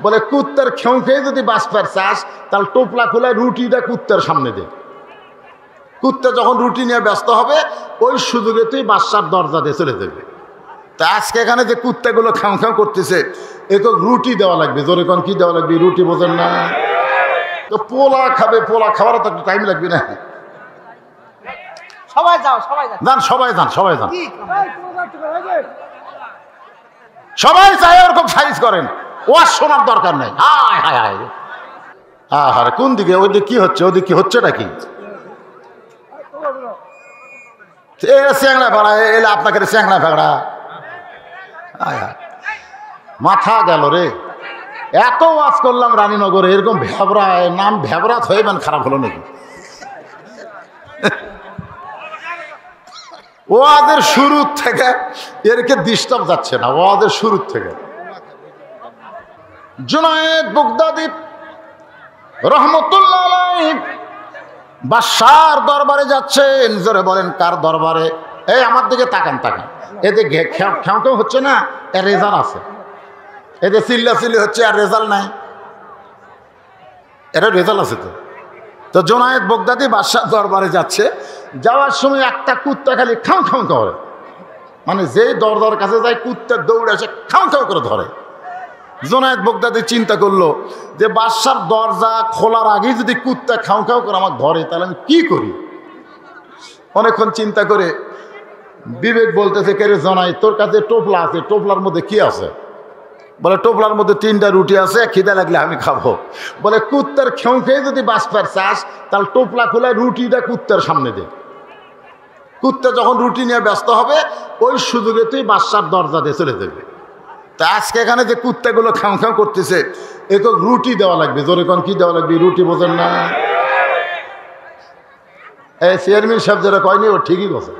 বলে কুত্তার খেউ খেয়ে যদি বাঁচবার চাস তাহলে টোপলা খোলা রুটিটা কুত্তার সামনে দে। কুত্তা যখন রুটি নিয়ে ব্যস্ত হবে ওই সুযোগে তুই বাদশার দরজা দিয়ে চলে যাবে। তা আজকে এখানে যে কুত্তাগুলো খাও খাও করতেছে একক রুটি দেওয়া লাগবে। জোরে কোন কি দেওয়া লাগবে? রুটি বোঝেন না তো পোলা খাবে, পোলা খাওয়ারও তো একটু টাইম লাগবে না? সবাই যাও, সবাই যাও, যান সবাই যান, সবাই যান, সবাই চাই ওরকম সাইজ করেন, ওয়াজ শোনার দরকার নেই। হায় হায় হায়, আহারে কোন দিকে? ওই দিকে কি হচ্ছে? ওদিকে কি হচ্ছে নাকি? চ্যাংড়া ফেড়া এলে আপনাকে চ্যাংড়া ফেড়া মাথা গেল রে। এত ওয়াজ করলাম রানীনগরে, এরকম ভ্যাবরা নাম ভ্যাবরাত হয়ে মানে খারাপ হলো নাকি? ওয়াদের শুরু থেকে এরকে ডিস্টার্ব যাচ্ছে না, ওয়াদের শুরু থেকে। জুনায়েদ বাগদাদী রাহমাতুল্লাহ আলাইহি বাদশার দরবারে যাচ্ছেন। জোরে বলেন কার দরবারে? এই আমার দিকে তাকান, তাকান। এদের খেউ হচ্ছে না, এর রেজাল্ট আছে। এদের চিল্লাচিল্লি হচ্ছে আর রেজাল্ট নাই, এর রেজাল্ট আছে তো। তো জুনায়েদ বাগদাদী বাদশার দরবারে যাচ্ছে, যাওয়ার সময় একটা কুত্তা খালি খাও খাও করে, মানে যেই দরজার কাছে যায় কুত্তা দৌড়ে এসে খাও খাও করে ধরে। জুনায়েদ বাগদাদী চিন্তা করলো যে বাদশার দরজা খোলার আগেই যদি কুত্তা খাও খাও করে আমার ধরে তাহলে আমি কি করি? অনেকক্ষণ চিন্তা করে বিবেক বলতেছে, কে রে জুনায়েদ, তোর কাছে টোপলা আছে, টোপলার মধ্যে কি আছে? বলে টোপলার মধ্যে 3টা রুটি আছে, খিদে লাগলে আমি খাবো। বলে কুত্তার খেউ খেয়ে যদি বাঁচবার চাস তাহলে টোপলা খোলা রুটিটা কুত্তার সামনে দে। কুত্তা যখন রুটি নিয়ে ব্যস্ত হবে ওই সুযোগে তুই বাদশার দরজা দিয়ে চলে যাবে। তা আজকে এখানে যে কুত্তাগুলো খাও খাও করতেছে একক রুটি দেওয়া লাগবে। জোরে কোন কি দেওয়া লাগবে? রুটি বোঝেন না? এই চেয়ারম্যান সাহেব যেটা কয়নি ও ঠিকই বলছে,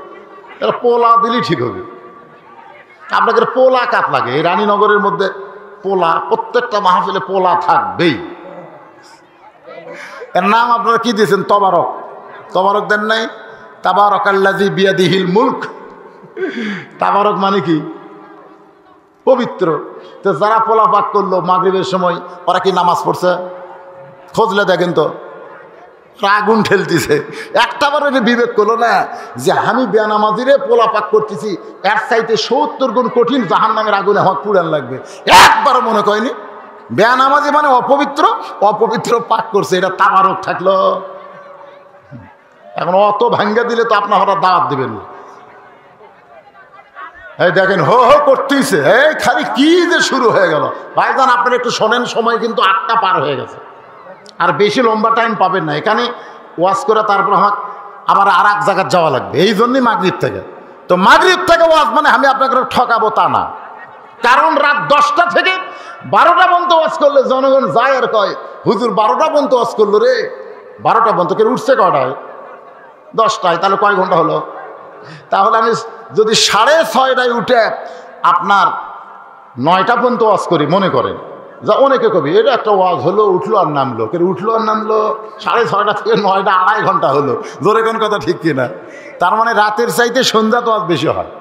এটা পোলা দিলেই ঠিক হবে। আপনাকে পোলা কাপ লাগে এই রানীনগরের মধ্যে, পোলা প্রত্যেকটা মাহফিলে পোলা থাকবেই। এর নাম আপনারা কি দিয়েছেন? তবারক। তবারক দেন নাই? তাবারাকাল্লাযী বিয়াদিহিল মুলক। তাবারক মানে কি? পবিত্র। তো যারা পোলা পাক করলো মাগরিবের সময় ওরা কি নামাজ পড়ছে? খোঁজলে দেখেন তো, আগুন ঠেলতেছে। একটাবার বিবেক করলো না যে আমি বেনামাজিরে পোলা পাক করতেছি, এর চাইতে 70 গুণ কঠিন জাহান্নামের আগুনে আমার পুরান লাগবে। একবার মনে করেনি বেনামাজি মানে অপবিত্র, অপবিত্র পাক করছে, এটা তাবারক থাকলো। এখন অত ভাঙ্গা দিলে তো আপনারা দাওয়াত দিবেন না। এই দেখেন হো হো করতেইছে, এই খালি কি যে শুরু হয়ে গেল। ভাইজান আপনারা একটু শোনেন, সময় কিন্তু 8টা পার হয়ে গেছে, আর বেশি লম্বা টাইম পাবেন না। এখানে ওয়াজ করে তারপর আমার আবার আর এক জায়গায় যাওয়া লাগবে, এই জন্যই মাগরিব থেকে। তো মাগরিব থেকে ওয়াজ মানে আমি আপনাকে ঠকাবো তা না, কারণ রাত 10টা থেকে 12টা পর্যন্ত ওয়াজ করলে জনগণ যায় আর কয় হুজুর 12টা পর্যন্ত ওয়াজ করলো রে। 12টা পর্যন্ত কে উঠছে কটায়? 10টায়, তাহলে কয় ঘন্টা হলো? তাহলে আমি যদি 6:30টায় উঠে আপনার 9টা পর্যন্ত ওয়াজ করি, মনে করেন যা অনেকে কবি এটা একটা ওয়াজ হলো, উঠলো আর নামলো, কে উঠলো আর নামলো 6:30 থেকে 9টা 2.5 ঘন্টা হলো। জোরে কোন কথা ঠিক কিনা? তার মানে রাতের চাইতে সন্ধ্যা তো আজ বেশি হয়।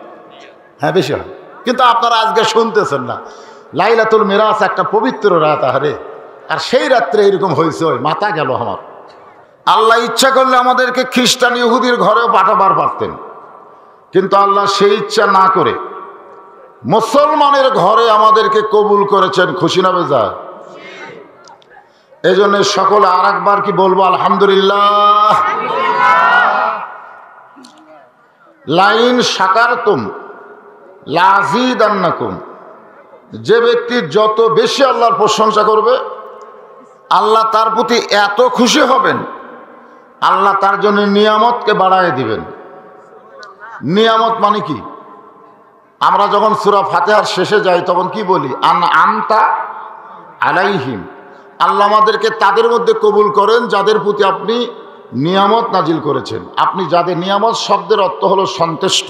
হ্যাঁ বেশি হয়, কিন্তু আপনারা আজকে শুনতেছেন না। লাইলাতুল মিরাজ একটা পবিত্র রাত, আরে আর সেই রাত্রে এরকম হয়েছে, ওই মাথা গেল আমার। আল্লাহ ইচ্ছা করলে আমাদেরকে খ্রিস্টান ইহুদির ঘরেও পাঠাবার পারতেন, কিন্তু আল্লাহ সেই ইচ্ছা না করে মুসলমানের ঘরে আমাদেরকে কবুল করেছেন। খুশি না বেজার? এই জন্য সকলে আর একবার কি বলবো? আলহামদুলিল্লাহ। লাইন শাকারতুম লাযীদান্নাকুম। যে ব্যক্তি যত বেশি আল্লাহর প্রশংসা করবে আল্লাহ তার প্রতি এত খুশি হবেন, আল্লাহ তার জন্য নিয়ামতকে বাড়ায় দিবেন। নিয়ামত মানে কি? আমরা যখন সূরা ফাতিহার শেষে যাই তখন কি বলি? আনআমতা আলাইহিম। আল্লাহ আমাদেরকে তাদের মধ্যে কবুল করেন যাদের প্রতি আপনি নিয়ামত নাজিল করেছেন। আপনি যাদের, নিয়ামত শব্দের অর্থ হলো সন্তুষ্ট।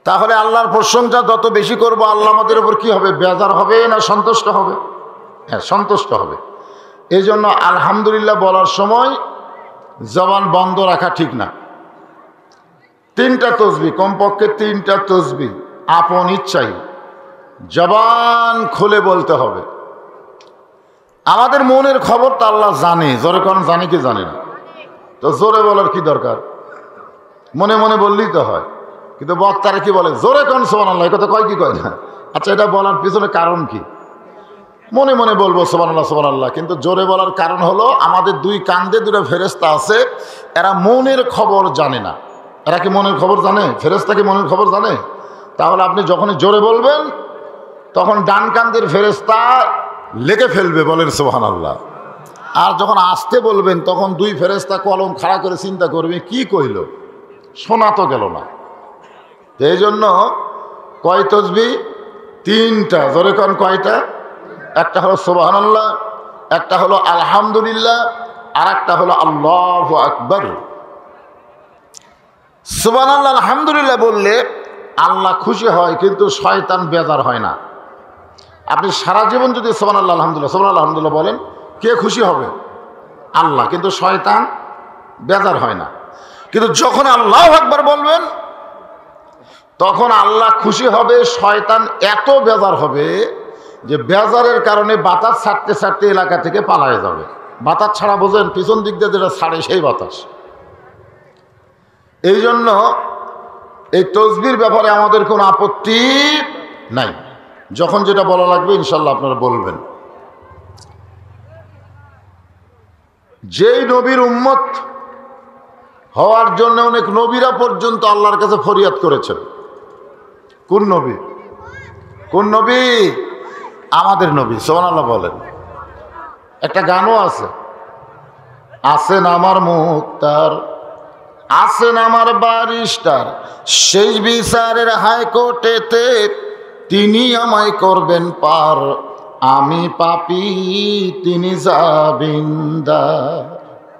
তাহলে আল্লাহর প্রশংসা যত বেশি করব আল্লাহ আমাদের উপর কি হবে? বেজার হবে না সন্তুষ্ট হবে? হ্যাঁ, সন্তুষ্ট হবে। এই জন্য আলহামদুলিল্লাহ বলার সময় জবান বন্ধ রাখা ঠিক না। 3টা তসবিহ, কমপক্ষে 3টা তসবিহ আপন ইচ্ছাই জবান খুলে বলতে হবে। আমাদের মনের খবর তো আল্লাহ জানে, জোরে কোন জানে কি জানে না? তো জোরে বলার কি দরকার? মনে মনে বললেই তো হয়। কিন্তু বক্তারা কি বলে, জোরে কোন সুবহানাল্লাহ, কথা কয় কি কয় না? আচ্ছা, এটা বলার পিছনে কারণ কি? মনে মনে বলবো সুবহানাল্লাহ সুবহানাল্লাহ, কিন্তু জোরে বলার কারণ হলো আমাদের দুই কান্দে দুটো ফেরেশতা আছে, এরা মনের খবর জানে না। এরা কি মনের খবর জানে? ফেরেশতা কি মনের খবর জানে? তাহলে আপনি যখনই জোরে বলবেন তখন ডান কান্দের ফেরেশতা লেগে ফেলবে, বলেন সুবহানাল্লাহ। আর যখন আস্তে বলবেন তখন দুই ফেরেশতা কলম খাড়া করে চিন্তা করবে, কি কইল, শোনা তো গেল না। এই জন্য কয় তসবিহ? তিনটা। জোরে কোন কয়টা? একটা হলো সুবহানাল্লাহ, একটা হলো আলহামদুলিল্লাহ, আর একটা হলো আল্লাহু আকবার। সুবহানাল্লাহ আলহামদুলিল্লাহ বললে আল্লাহ খুশি হয়, কিন্তু শয়তান বেজার হয় না। আপনি সারা জীবন যদি সুবহানাল্লাহ আলহামদুলিল্লাহ সুবহানাল্লাহ আলহামদুলিল্লাহ বলেন, কে খুশি হবে? আল্লাহ, কিন্তু শয়তান বেজার হয় না। কিন্তু যখন আল্লাহু আকবার বলবেন তখন আল্লাহ খুশি হবে, শয়তান এত বেজার হবে যে বেজারের কারণে বাতাস ছাড়তে ছাড়তে এলাকা থেকে পালায়ে যাবে। বাতাস ছাড়া বোঝেন, পিছন দিক দিয়ে যেটা ছাড়ে সেই বাতাস। এই জন্য এই তসবির ব্যাপারে আমাদের কোনো আপত্তি নাই। যখন যেটা বলা লাগবে ইনশাল্লাহ আপনারা বলবেন। যেই নবীর উম্মত হওয়ার জন্য অনেক নবীরা পর্যন্ত আল্লাহর কাছে ফরিয়াদ করেছেন। কোন নবী? কোন নবী? আমাদের নবী। সুবহানাল্লাহ বলেন। একটা গানও আছে, আছেন আমার মুক্তার, আছেন আমার বারিস্টার, সেই বিচারের হাইকোর্টেতে তিনি আমায় করবেন পার, আমি পাপী তিনি জামিনদার।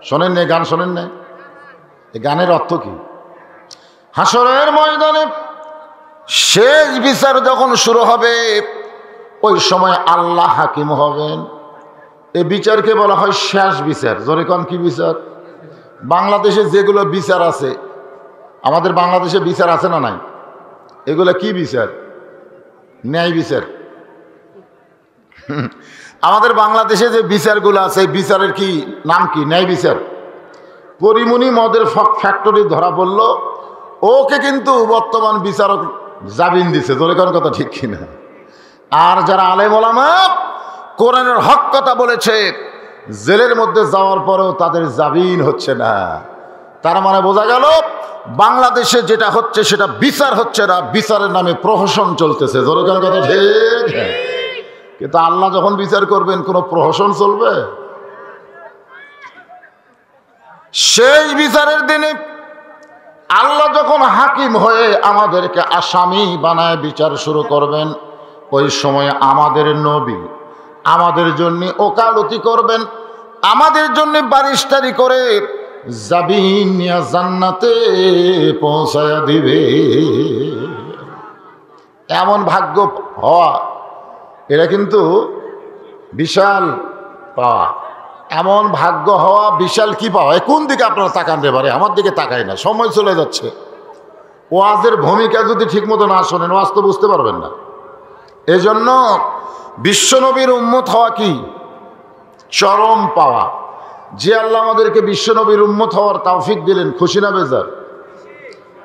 শোনেন না গান? শোনেন না? এই গানের অর্থ কি? হাসরের ময়দানে শেষ বিচার যখন শুরু হবে, ওই সময় আল্লাহ হাকিম হবেন। এই বিচারকে বলা হয় শেষ বিচার। জোরে কোন কি বিচার? বাংলাদেশে যেগুলো বিচার আছে, আমাদের বাংলাদেশে বিচার আছে না নাই? এগুলো কি বিচার? ন্যায় বিচার। আমাদের বাংলাদেশে যে বিচারগুলো আছে, বিচারের কি নাম কি? ন্যায় বিচার। পরিমণি মদের ফ্যাক্টরি ধরা পড়ল, ওকে কিন্তু বর্তমান বিচারক জামিন দিছে। জোরে কোন কথা ঠিক কিনা? আর যারা আলেম ওলামা কোরআনের হক কথা বলেছে, জেলের মধ্যে যাওয়ার পরেও তাদের জামিন হচ্ছে না। তার মানে বোঝা গেল বাংলাদেশে যেটা হচ্ছে সেটা বিচার হচ্ছে না, বিচারের নামে প্রহসন চলতেছে। জোরে কোন কথা ঠিক? কিন্তু আল্লাহ যখন বিচার করবেন কোনো প্রহসন চলবে? সেই বিচারের দিনে আল্লাহ যখন হাকিম হয়ে আমাদেরকে আসামি বানায় বিচার শুরু করবেন, ওই সময় আমাদের নবী আমাদের জন্য ওকালতি করবেন, আমাদের জন্য বারিস্তারি করে জামিন নিয়ে জান্নাতে পৌঁছায়া দিবে। এমন ভাগ্য হওয়া, এটা কিন্তু বিশাল পাওয়া। এমন ভাগ্য হওয়া বিশাল কি পাওয়া। কোন দিকে আপনারা তাকান রে বারে? আমার দিকে তাকায় না, সময় চলে যাচ্ছে। ওয়াজের ভূমিকা যদি ঠিক মতো না শোনেন, ওয়াজ তো বুঝতে পারবেন না। এজন্য বিশ্বনবীর উম্মত হওয়া কি চরম পাওয়া। যে আল্লাহ আমাদেরকে বিশ্বনবীর উম্মত হওয়ার তৌফিক দিলেন, খুশি না বেজার?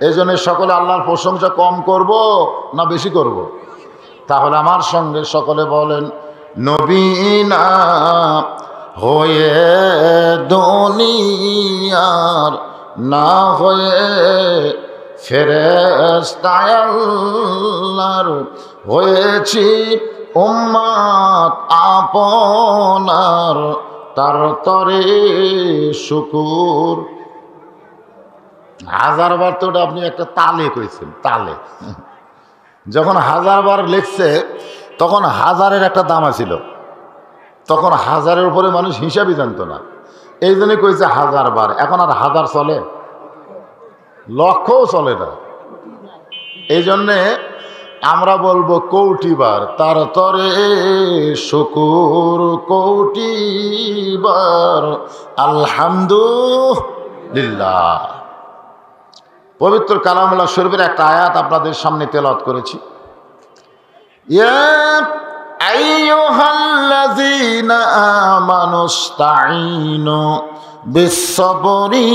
এই জন্য সকলে আল্লাহর প্রশংসা কম করব না বেশি করব? তাহলে আমার সঙ্গে সকলে বলেন, নবী না হয়ে দুনিয়ার, না হয়ে ফেরেশতা আল্লাহর, হয়েছি উম্মত আপনার, তার তরে শুকুর। হাজারবার তো ওটা আপনি একটা তালে কইছেন, তালে। যখন হাজারবার লিখছে তখন হাজারের একটা দাম ছিল, তখন হাজারের উপরে মানুষ হিসাবই জানতো না। এই জন্যই কইছে হাজারবার। এখন আর হাজার চলে? লক্ষও চলে না। এই জন্যে আমরা বলবো কৌটিবার, তার তরে শুকুর কৌটিবার, আলহামদুলিল্লাহ। পবিত্র কালামুল্লাহ শরীফের একটা আয়াত আপনাদের সামনে তেলাওয়াত করেছি। ইয়া আইয়ুহাল্লাযীনা আমানুস্তাঈনু বিস-সাবরি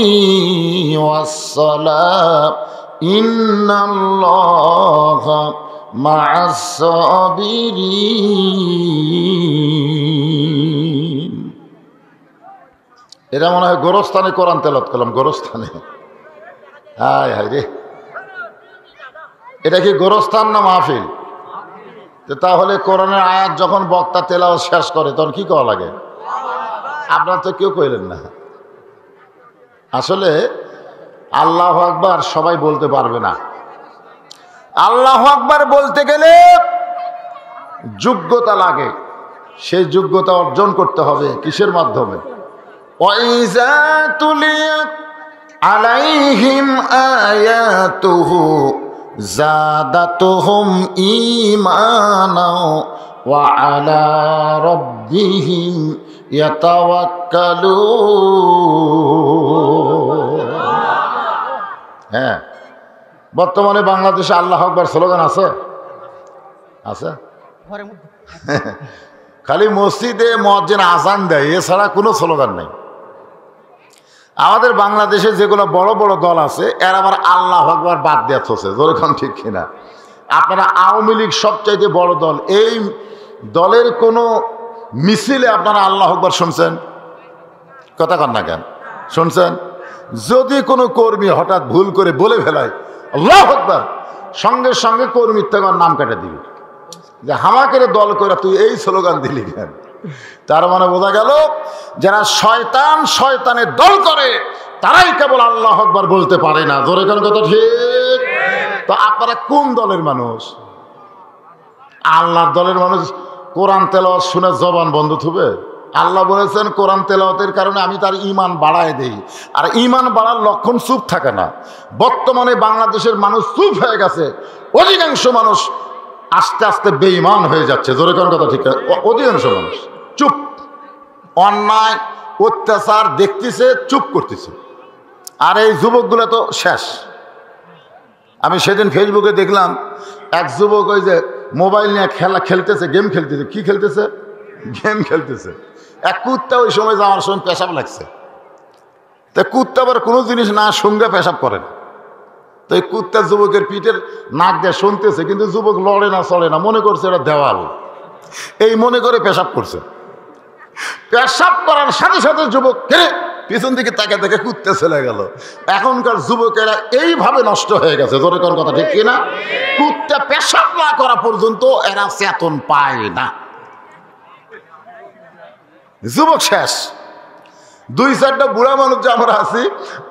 ওয়াস-সালাহ ইন্নাল্লাহা মা'আস-সাবিরিন। এরা মনে হয় গোরস্থানে কোরআন তেলাওয়াত করলাম, গোরস্থানে। হায় হায় রে, এটা কি গোরস্থান না মাহফিল? তাহলে কোরআনের আয়াত যখন বক্তা তেলাওয়াত শেষ করে তখন কি করা লাগে? আপনারা তো কেউ কইলেন না। আসলে আল্লাহু আকবার সবাই বলতে পারবে না। আল্লাহু আকবার বলতে গেলে যোগ্যতা লাগে, সেই যোগ্যতা অর্জন করতে হবে কিসের মাধ্যমে? ওয়াইযা তুলিয়াত আলাইহিম আয়াতুহু জাদাতুহুম ঈমানা ওয়া আলা রাব্বিহিম ইয়াতাওয়াক্কালুন। হ্যাঁ, বর্তমানে বাংলাদেশে আল্লাহু আকবার স্লোগান আছে? আছে? খালি মসজিদে মুয়াজ্জিন আযান দেয়, এছাড়া কোনো স্লোগান নেই। আমাদের বাংলাদেশে যেগুলো বড় বড় দল আছে এরা আবার আল্লাহু আকবার বাদ দেওয়া হচ্ছে, যেরকম ঠিক কিনা? আপনারা আওয়ামী লীগ সবচাইতে বড় দল, এই দলের কোনো মিছিলে আপনারা আল্লাহু আকবার শুনছেন? কথা কন না কেন? শুনছেন? যদি কোনো কর্মী হঠাৎ ভুল করে বলে ফেলায় আল্লাহু আকবার, সঙ্গে সঙ্গে কর্মীর থেকে নাম কেটে দিবি যে হামাকের দল করে তুই এই স্লোগান দিলি কেন? তার মানে বোঝা গেল যারা শয়তান, শয়তানের দল করে তারাই কেবল আল্লাহু আকবার বলতে পারে না। জোরে কোন কথা ঠিক? তো আপনারা কোন দলের মানুষ? আল্লাহর দলের মানুষ কোরআন তেলাওয়াত শুনে জবান বন্ধ থুবে? আল্লাহ বলেছেন কোরআন তেলাওয়াতের কারণে আমি তার ঈমান বাড়ায় দেই। আর ঈমান বাড়ার লক্ষণ চুপ থাকে না। বর্তমানে বাংলাদেশের মানুষ চুপ হয়ে গেছে, অধিকাংশ মানুষ আস্তে আস্তে বেঈমান হয়ে যাচ্ছে। জোরে কোন কথা ঠিক? অধিকাংশ মানুষ চুপ, অন্যায় অত্যাচার দেখতেছে, চুপ করতেছে। আর এই যুবকগুলো তো শেষ। আমি সেদিন ফেসবুকে দেখলাম এক যুবক ওই যে মোবাইল নিয়ে খেলা খেলতেছে, গেম খেলতেছে। কি খেলতেছে? গেম খেলতেছে। এক কুত্তা ওই সময় যাওয়ার সময় পেশাব লাগছে। তা কুত্তা আবার কোনো জিনিস না সঙ্গে পেশাব করে না। তো এই কুত্তা যুবকের পিঠের নাক দিয়ে শুনতেছে, কিন্তু যুবক লড়ে না, চলে না, মনে করছে এটা দেওয়াল, এই মনে করে পেশাব করছে। পেশাব করার সাথে সাথে যুবক পিছন দিকে তাকে তাকে কুত্তে চলে গেল। এখনকার যুবকেরা এইভাবে নষ্ট হয়ে গেছে। জোরে কোন কথা ঠিক কিনা? কুত্তা পেশাব না করা পর্যন্ত এরা চেতন পায় না। যুবক শেষ। দুই চারটা বুড়া মানুষ যে আমরা আছি,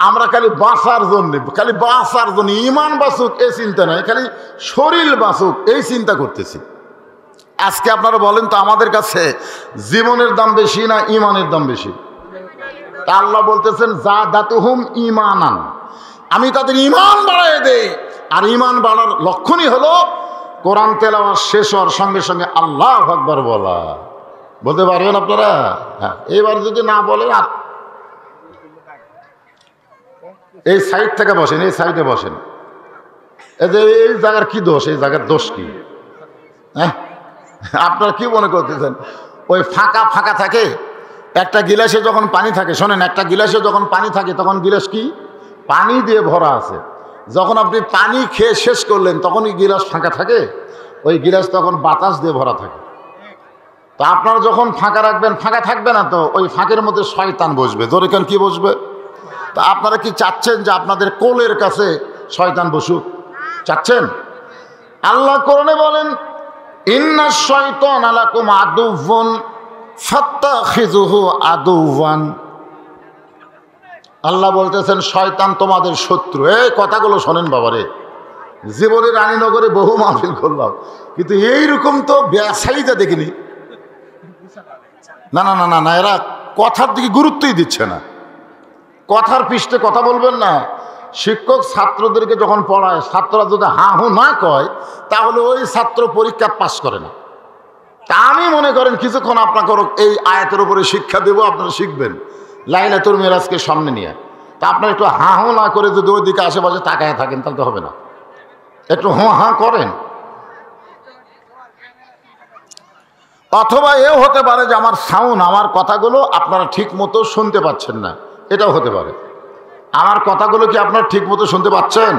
আমরা খালি বাঁচার জন্য, খালি বাঁচার জন্য, ইমান বাঁচুক এই চিন্তা নাই, খালি শরীর বাঁচুক এই চিন্তা করতেছি। আজকে আপনারা বলেন তো আমাদের কাছে জীবনের দাম বেশি না ইমানের দাম বেশি? তা আল্লাহ বলতেছেন জাদাতুহুম ঈমানান, আমি তাদের ঈমান বাড়ায় দেই। আর ঈমান বাড়ার লক্ষণই হলো কোরআন তেলাওয়াত শেষ হওয়ার সঙ্গে সঙ্গে আল্লাহু আকবার বলা। বলতে পারবেন আপনারা? হ্যাঁ, এবার যদি না বলেন এই সাইড থেকে বসেন, এই সাইডে বসেন। এই যে এই জায়গার কি দোষ? এই জায়গার দোষ কি? হ্যাঁ, আপনারা কি মনে করতেছেন? ওই ফাঁকা ফাঁকা থাকে, একটা গিলাসে যখন পানি থাকে, শোনেন, একটা গিলাসে যখন পানি থাকে তখন গিলাস কি পানি দিয়ে ভরা আছে। যখন আপনি পানি খেয়ে শেষ করলেন তখন এই গিলাস ফাঁকা থাকে, ওই গিলাস তখন বাতাস দিয়ে ভরা থাকে। তো আপনারা যখন ফাঁকা রাখবেন, ফাঁকা থাকবে না তো, ওই ফাঁকের মধ্যে শয়তান বসবে। জোরে কেন কি বসবে? তা আপনারা কি চাচ্ছেন যে আপনাদের কোলের কাছে শয়তান বসুক? চাচ্ছেন? আল্লাহ কোরআনে বলেন ইন্নাশ শাইতানা লাকুম আদুউন ফাত্তাখিযুহু আদুওয়ান। আল্লাহ বলতেছেন শয়তান তোমাদের শত্রু। এই কথাগুলো শোনেন বাবারে, জীবনে রানীনগরে বহু মাহফিল করলাম, কিন্তু এইরকম তো ব্যবসায়ীটা দেখিনি। না না না না না, এরা কথার দিকে গুরুত্বই দিচ্ছে না। কথার পৃষ্ঠে কথা বলবেন না। শিক্ষক ছাত্রদেরকে যখন পড়ায়, ছাত্ররা যদি হা হু না কয় তাহলে ওই ছাত্র পরীক্ষা পাস করে না। তা আমি মনে করেন কিছুক্ষণ আপনাকে এই আয়াতের উপরে শিক্ষা দেবো, আপনারা শিখবেন লাইলাতুল মিরাজকে সামনে নিয়ে। তা আপনারা একটু হা হু না করে যদি ওই দিকে আশেপাশে তাকায় থাকেন তাহলে তো হবে না। একটু হু হা করেন। অথবা এও হতে পারে যে আমার সাউন্ড, আমার কথাগুলো আপনারা ঠিক মতো শুনতে পাচ্ছেন না, এটাও হতে পারে। আমার কথাগুলো কি আপনারা ঠিক মতো শুনতে পাচ্ছেন?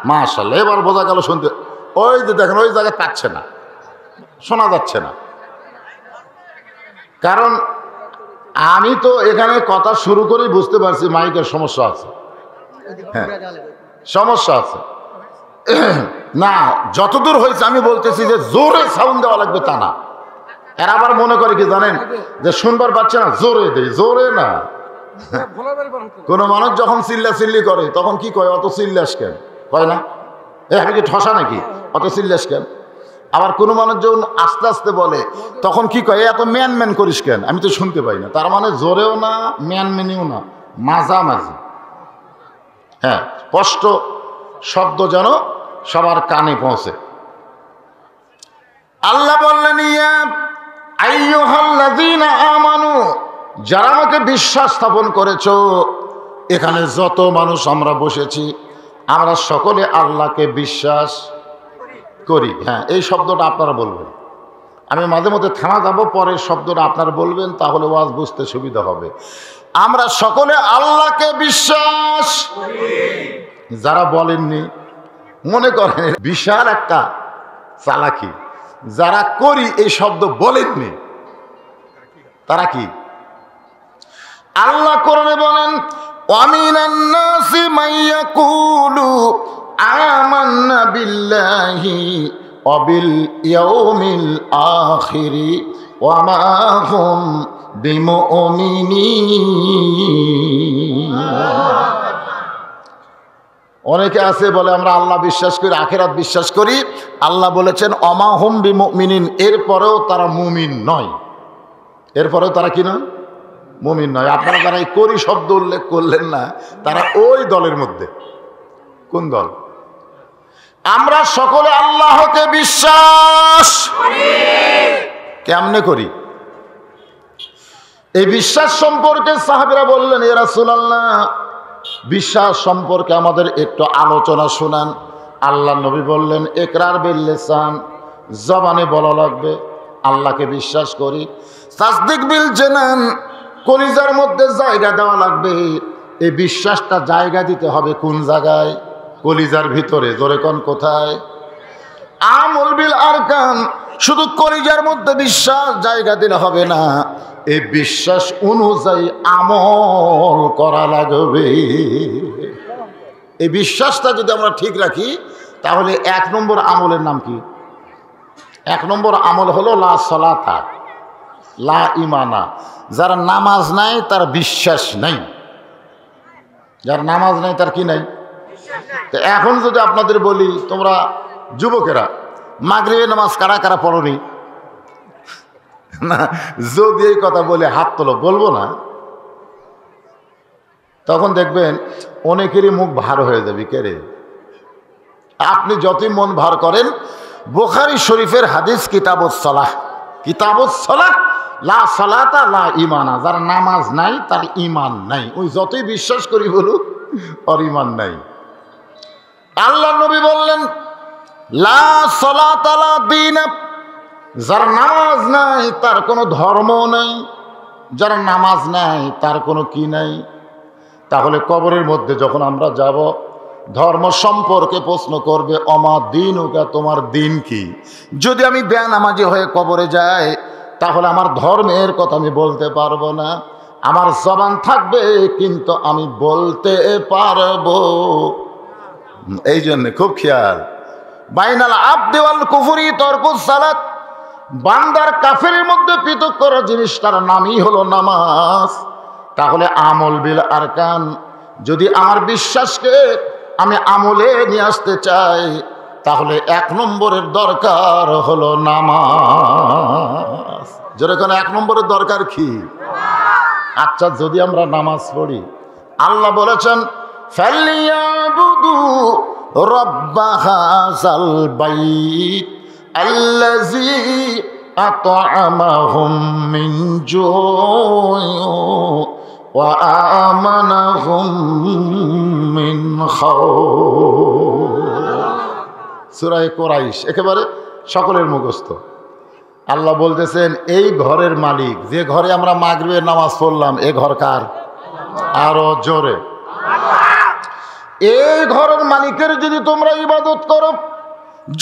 মাশাআল্লাহ, এবার বোঝা গেল শুনতে। ওই যে দেখেন ওই জায়গায় পাচ্ছে না, শোনা যাচ্ছে না। কারণ আমি তো এখানে কথা শুরু করেই বুঝতে পারছি মাইকের সমস্যা আছে। হ্যাঁ, সমস্যা আছে। না, যতদূর হয়েছে আমি বলতেছি যে জোরে সাউন্ড দেওয়া লাগবে তা না। এরা আবার মনে করে কি জানেন, যে শুনবার পাচ্ছে না, জোরে দেয়। জোরে না, কোনো মানুষ যখন চিল্লা চিল্লি করে তখন কি কয়, অত চিল্লাস কেন কয় না, আমি কি ঠসা নাকি, অত চিল্লাস কেন। আবার কোনো মানুষ যখন আস্তে আস্তে বলে তখন কি কয়, এত ম্যান ম্যান করিস কেন, আমি তো শুনতে পাই না। তার মানে জোরেও না, ম্যান ম্যানিও না, মাঝামাঝি। হ্যাঁ, স্পষ্ট শব্দ যেন সবার কানে পৌঁছে। আল্লাহ বললেন, ইয়া আইয়ুহাল্লাযীনা আমানু, যারা আমাকে বিশ্বাস স্থাপন করেছো। এখানে যত মানুষ আমরা বসেছি, আমরা সকলে আল্লাহকে বিশ্বাস করি। হ্যাঁ, এই শব্দটা আপনারা বলবেন। আমি মাঝে মধ্যে থামা যাবো, পরের শব্দটা আপনারা বলবেন, তাহলে ওয়াজ বুঝতে সুবিধা হবে। আমরা সকলে আল্লাহকে বিশ্বাস করি। যারা বলেননি মনে করেন বিশাল একটা চালাকি। যারা করি এই শব্দ বলেননি তারা কি? আল্লাহ কোরআনে বলেন, ওয়ামিনান নাসি মাইয়াকুলু আমান্না বিল্লাহি ওয়া বিল ইয়াউমিল আখিরি ওয়া মা হুম বিমুমিনিন। অনেকে আছে বলে আমরা আল্লাহ বিশ্বাস করি, আখিরাত বিশ্বাস করি। আল্লাহ বলেছেন ওমা হুম বিমুমিনিন, এরপরেও তারা মুমিন নয়। এরপরেও তারা কি নয়? মুমিন নয়। আপনারা যারা এই করি শব্দ উল্লেখ করলেন না, তারা ওই দলের মধ্যে। কোন দল? আমরা সকলে আল্লাহকে বিশ্বাস করি। কেমনে করি? এই বিশ্বাস সম্পর্কে সাহাবীরা বললেন, ইয়া রাসূলুল্লাহ, বিশ্বাস সম্পর্কে আমাদের একটু আলোচনা শোনান। আল্লাহ নবী বললেন, ইকরার বিল লিসান, জবানে বলা লাগবে আল্লাহকে বিশ্বাস করি। তাসদিক বিল জানান, কলিজার মধ্যে জায়গা দেওয়া লাগবে। এই বিশ্বাসটা জায়গা দিতে হবে কোন জায়গায়? কলিজার ভিতরে। জোরে কোন কোথায়? আমল বিল আরকান, শুধু কলিজার মধ্যে বিশ্বাস জায়গা দিলে হবে না, এই বিশ্বাস অনুযায়ী আমল করা লাগবে। এই বিশ্বাসটা যদি আমরা ঠিক রাখি, তাহলে 1 নম্বর আমলের নাম কি? 1 নম্বর আমল হলো লা সলাতা লা ইমানা। যারা নামাজ নাই তার বিশ্বাস নাই। যার নামাজ নাই তার কি নাই? তো এখন যদি আপনাদের বলি, তোমরা যুবকেরা মাগরিবের নামাজ কারা কারা পড়নি? না, যদি এই কথা বলে হাত তোলো, বলবো না, তখন দেখবেন অনেকেরই মুখ ভার হয়ে যাবে। কে রে? আপনি যতই মন ভার করেন, বুখারী শরীফের হাদিস কিতাবুস সালাহ, কিতাবুস সালাহ লা সালাতা লা ইমানা। যার নামাজ নাই তার ইমান নাই। ওই যতই বিশ্বাস করি বলুক, ওর ইমান নাই। আল্লাহ নবী বললেন, লা সালাতা লা দীন, যার নামাজ নাই তার কোনো ধর্ম নাই। যার নামাজ নাই তার কোনো কি নাই। তাহলে কবরের মধ্যে যখন আমরা যাব, ধর্ম সম্পর্কে প্রশ্ন করবে, অমা দীনুকা, তোমার দিন কি? যদি আমি বেনামাজি হয়ে কবরে যাই, তাহলে আমার ধর্মের কথা আমি বলতে পারবো না। আমার জবান থাকবে কিন্তু আমি বলতে পারবো। এই জন্য খুব খেয়াল। বাইনাল আবদি ওয়াল কুফরি তরকুস সালাত, বান্দার কাফেরের মধ্যে পৃথক করার জিনিসটার নামই হলো নামাজ। তাহলে আমল বিল আরকান, যদি আমার বিশ্বাসকে আমি আমলে নিয়ে আসতে চাই, তাহলে 1 নম্বরের দরকার হলো নামাজ। যেরকম 1 নম্বরের দরকার কি? আচ্ছা, যদি আমরা নামাজ পড়ি, আল্লাহ বলেছেন ফালিয়াবুদু রাব্বা হাযাল বাইত আল্লাযী আত'আমাহুম মিন জু'ইন ওয়া আমানাহুম মিন খাউফ। সূরা কুরাইশ একেবারে সকলের মুখস্থ। আল্লাহ বলতেছেন এই ঘরের মালিক, যে ঘরে আমরা মাগরিবের নামাজ পড়লাম, এ ঘর কার? আরো জোরে। এই ঘরের মালিকের যদি তোমরা ইবাদত করো,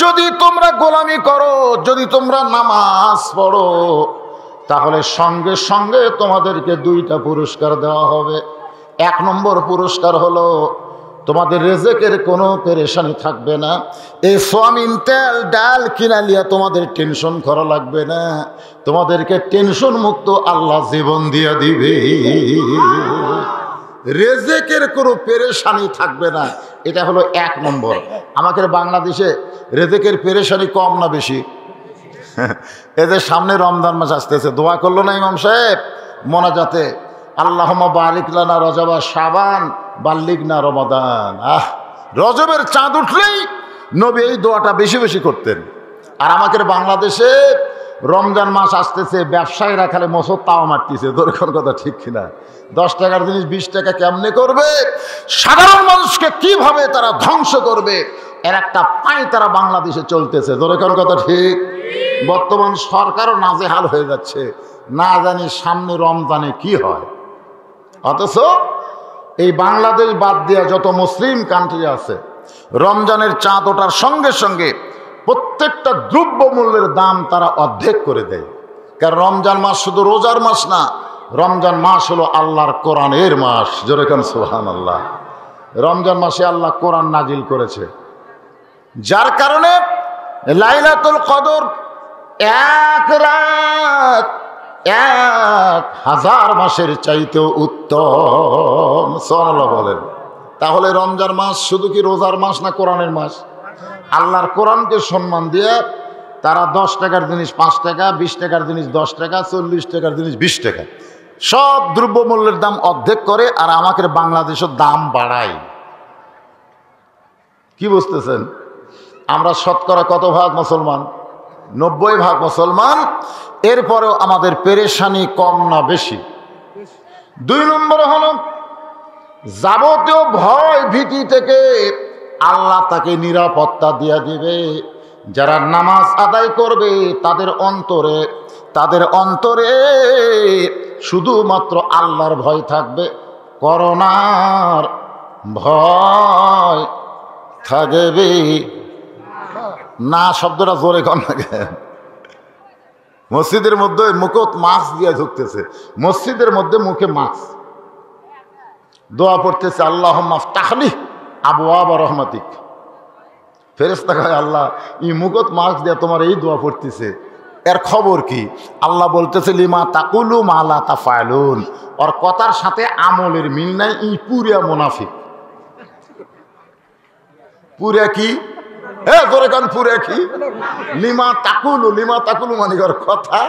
যদি তোমরা গোলামি করো, যদি তোমরা নামাজ পড়ো, তাহলে সঙ্গে সঙ্গে তোমাদেরকে দুইটা পুরস্কার দেওয়া হবে। 1 নম্বর পুরস্কার হলো তোমাদের রেজেকের কোনো পেরেশানি থাকবে না। এই সোয়াবিন তেল ডাল কিনা লিয়া তোমাদের টেনশন করা লাগবে না, তোমাদেরকে টেনশন মুক্ত আল্লাহ জীবন দিয়ে দিবে। রেজেকের কোনো পেরেশানি থাকবে না, এটা হলো 1 নম্বর। আমাদের বাংলাদেশে রেজেকের পেরেশানি কম না বেশি? এদের সামনে রমজান মাস আসতেছে, দোয়া করলো না ইমাম সাহেব মোনাজাতে, আল্লাহুম্মা বারিক লানা রজবা শাবান বাল্লিগনা রমাদান। রজবের চাঁদ উঠলেই নবী এই দোয়াটা বেশি বেশি করতেন। আর আমাদের বাংলাদেশে রমজান মাস আসতেছে, ব্যবসায়ীরা খালি মসদ তাও মারতেছে, দরকার কথা ঠিক কিনা? 10 টাকার জিনিস 20 টাকা কেমনে করবে, সাধারণ মানুষকে কিভাবে তারা ধ্বংস করবে, এর একটা পাই তারা বাংলাদেশে চলতেছে, দরকার কথা ঠিক। বর্তমান সরকারও নাজেহাল হয়ে যাচ্ছে, না জানি সামনে রমজানে কি হয়। অথচ এই বাংলাদেশ বাদ দিয়ে যত মুসলিম কান্ট্রি আছে, রমজানের চাঁদ ওঠার সঙ্গে সঙ্গে প্রত্যেকটা দ্রব্য মূল্যের দাম তারা অর্ধেক করে দেয়। কারণ রমজান মাস শুধু রোজার মাস না, রমজান মাস হলো আল্লাহর কোরআনের মাস। জোরে কান সুবহানাল্লাহ। রমজান মাসে আল্লাহ কোরআন নাজিল করেছে, যার কারণে লাইলাতুল কদর 1 রাত 1000 মাসের চাইতেও উত্তম। সুবহানাল্লাহ বলেন। তাহলে রমজান মাস শুধু কি রোজার মাস না কোরআনের মাস? আল্লাহর কোরআনকে সম্মান দিয়ে তারা 10 টাকার জিনিস 5 টাকা, 20 টাকার জিনিস 10 টাকা, 40 টাকার জিনিস 20 টাকা, সব দ্রব্যমূল্যের দাম অর্ধেক করে, আর আমাদের বাংলাদেশের দাম বাড়ায়। কি বুঝতেছেন? আমরা শতকরা কত ভাগ মুসলমান? 90% মুসলমান। এরপরেও আমাদের পেরেশানি কম না বেশি? 2 নম্বর হলো যাবতীয় ভয় ভীতি থেকে আল্লাহ তাকে নিরাপত্তা দিয়ে দিবে। যারা নামাজ আদায় করবে তাদের অন্তরে শুধুমাত্র আল্লাহর ভয় থাকবে, করোনার ভয় থাকবে না। শব্দটা জোরে কম লাগে। মসজিদের মধ্যে মুখত মাস্ক দিয়ে ঢুকতেছে, মসজিদের মধ্যে মুখে মাস্ক, দোয়া পড়তেছে আল্লাহুম্মা আফতাহলি আবওয়াব রহমাতিক। ফেরেশতা কয় আল্লাহ এই মুখত মাস্ক দিয়ে তোমার এই দোয়া পড়তেছে, এর খবর কি? আল্লাহ বলতেছে লিমা তাকুলু মা লা তাফআলুন। ওর কথার সাথে আমলের মিল নাই, ই পুরা মুনাফিক। পুরা কি? জোরে কান, পুরা কি? লিমা তাকুলু মানে ওর কথা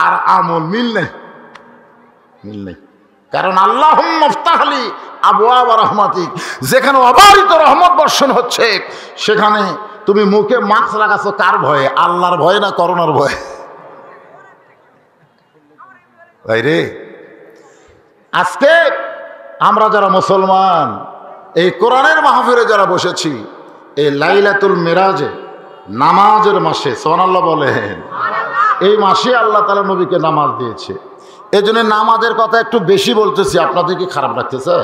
আর আমল মিল নাই, মিল নাই। কারণ আল্লাহুম্মা আফতাহলি আবওয়াব রহমাতিক, যেখানে অবারিত রহমত বর্ষণ হচ্ছে সেখানে তুমি মুখে মাস্ক লাগাচ্ছ কার ভয়ে? আল্লাহর ভয়ে না করোনার ভয়ে? ভাই রে, আজকে আমরা যারা মুসলমান এই কোরআনের মাহফিলে যারা বসেছি, এই লাইলাতুল মিরাজে নামাজের মাসে, সুবহানাল্লাহ বলেন, এই মাসে আল্লাহ তাআলা নবীকে নামাজ দিয়েছে। এই জন্য নামাজের কথা একটু বেশি বলতেছি, আপনাদের কি খারাপ লাগতেছে?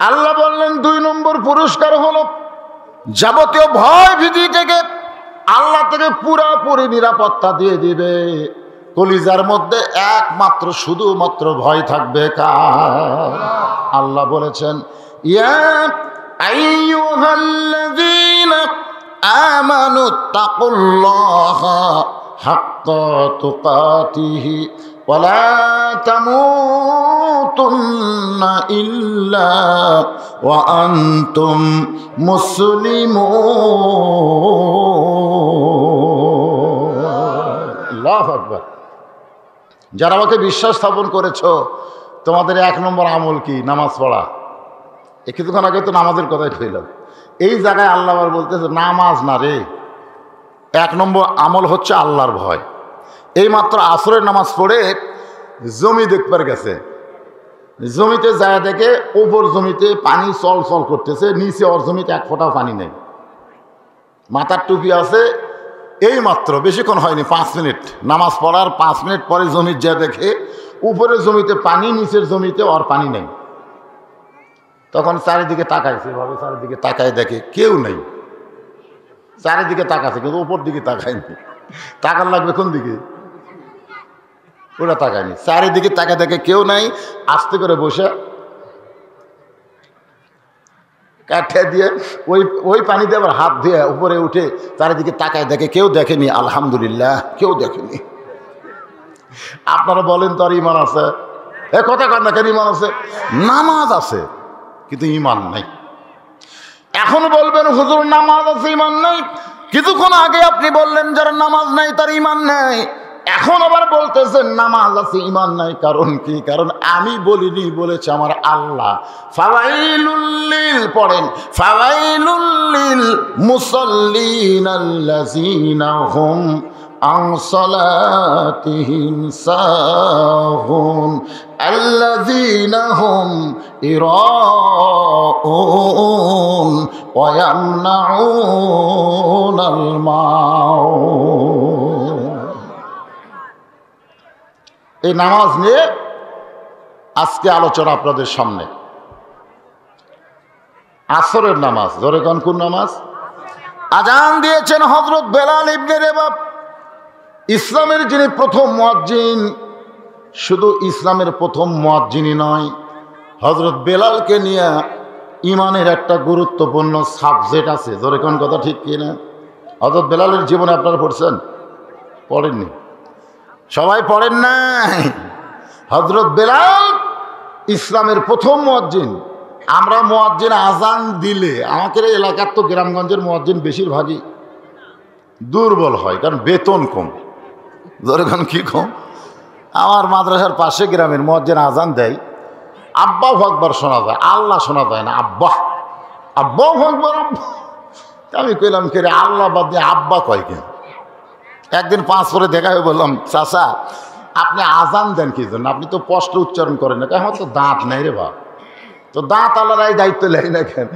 আল্লাহ বললেন 2 নম্বর পুরস্কার হলো যাবতীয় ভয় ভীতি থেকে আল্লাহ থেকে পুরাপুরি নিরাপত্তা দিয়ে দিবে। কলিজার মধ্যে একমাত্র শুধুমাত্র ভয় থাকবে কার? আল্লাহ বলেছেন ইয়া আইয়ুহাল্লাযীনা আমানু তাকুল্লাহা হাক্কা তুকাতিহি ওয়া লা তামুতুন্না ইল্লা ওয়া আনতুম মুসলিমুন। আল্লাহু আকবার। যারা আমাকে বিশ্বাস স্থাপন করেছো, তোমাদের 1 নম্বর আমল কি? নামাজ পড়া। কিছুক্ষণ আগে তো নামাজের কথাই কইলাম। এই জায়গায় আল্লাহ বলতেছে নামাজ না রে, 1 নম্বর আমল হচ্ছে আল্লাহর ভয়। এই মাত্র আসরের নামাজ পড়ে জমি দেখবার গেছে, জমিতে যায় দেখে ওপর জমিতে পানি চল করতেছে, নিচে ওর জমিতে 1 ফোঁটাও পানি নেই। মাথার টুপি আছে, এই মাত্র বেশিক্ষণ হয়নি, 5 মিনিট, নামাজ পড়ার 5 মিনিট পরে জমি যা দেখে উপরের জমিতে পানি, নিচের জমিতে আর পানি নেই। তখন চারিদিকে তাকাইছে, এভাবে চারিদিকে তাকায় দেখে কেউ নেই। চারিদিকে তাকাচ্ছে কিন্তু উপর দিকে তাকায়নি। তাকার লাগবে কোন দিকে? ওরা তাকায়নি। চারিদিকে তাকায় দেখে কেউ নাই। আস্তে করে বসে কাঠে দিয়ে ওই পানিতে আবার হাত দিয়ে উপরে উঠে চারিদিকে তাকায় দেখে কেউ দেখেনি। আলহামদুলিল্লাহ, কেউ দেখেনি। আপনারা বলেন তো আর ইমান আছে? এ কথা কন না, কেন ইমান আছে? নামাজ আছে কিন্তু ইমান নাই। এখন বলবেন হুজুর নামাজ আছে ইমান নাই, কিছুক্ষণ আগে আপনি বললেন যারা নামাজ নাই তার ইমান নাই, এখন আবার বলতেছেন নামাজ আছে ইমান নাই। কারণ কি? কারণ আমি বলিনি, বলেছে আমার আল্লাহ। ফাওয়াইলুল লিল, পড়েন, ফাওয়াইলুল লিল মুসাল্লিন আল্লাযিনা হুম আন সালাতিহিম সাহুন আল্লাযিনা হুম ইরাউন ওয়া ইয়ামনাউনাল মাউন। এই নামাজ নিয়ে আজকে আলোচনা আপনাদের সামনে। আসরের নামাজ, জোরে কোন কোন নামাজ? আজান দিয়েছেন হযরত বেলাল ইবনে রেবাব, ইসলামের যিনি প্রথম মুয়াজ্জিন। শুধু ইসলামের প্রথম মুয়াজ্জিনই নয়, হযরত বেলালকে নিয়ে ইমানের একটা গুরুত্বপূর্ণ সাবজেক্ট আছে। জোরে কোন কথা ঠিক কিনা? হযরত বেলালের জীবনে আপনারা পড়ছেন? পড়েননি? সবাই পড়েন নাই? হযরত বেলাল ইসলামের প্রথম মুয়াজ্জিন। আমরা মুয়াজ্জিন আজান দিলে, আমাদের এলাকার তো গ্রামগঞ্জের মুয়াজ্জিন বেশিরভাগই দুর্বল হয়, কারণ বেতন কম। ধরেন কি কম? আমার মাদ্রাসার পাশে গ্রামের মুয়াজ্জিন আজান দেয়, আব্বা আকবার শোনা যায়, আল্লাহ শোনা যায় না। আব্বা আব্বা আকবার। আমি কইলাম কে রে, আল্লাহ বাদ দিয়ে আব্বা কয় কেন? একদিন 5 পরে দেখা হয়ে বললাম, চাচা আপনি আজান দেন কি জন্য? আপনি তো স্পষ্ট উচ্চারণ করেন না। আমার তো দাঁত নাই রে বা। তো দাঁত আল্লাহর এই দায়িত্ব লেয় না কেন?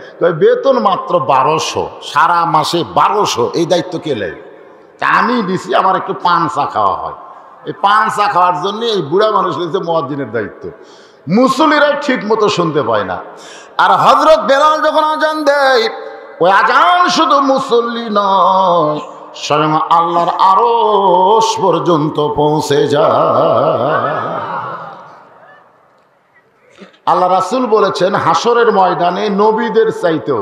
বেতন মাত্র 1200, সারা মাসে 1200, এই দায়িত্ব কে লেয়? তা আমি দিছি, আমার একটু পান চা খাওয়া হয়, এই পান চা খাওয়ার জন্য এই বুড়া মানুষ নিয়েছে মুয়াজ্জিনের দায়িত্ব। মুসল্লিরাই ঠিক মতো শুনতে পায় না। আর হযরত বেলাল যখন আজান দেয়, ওই আজান শুধু মুসল্লি নয়, স্বয়ং আল্লাহর আরশ পর্যন্ত পৌঁছে যায়। আল্লাহ রাসূল বলেছেন, হাসরের ময়দানে নবীদের চাইতেও,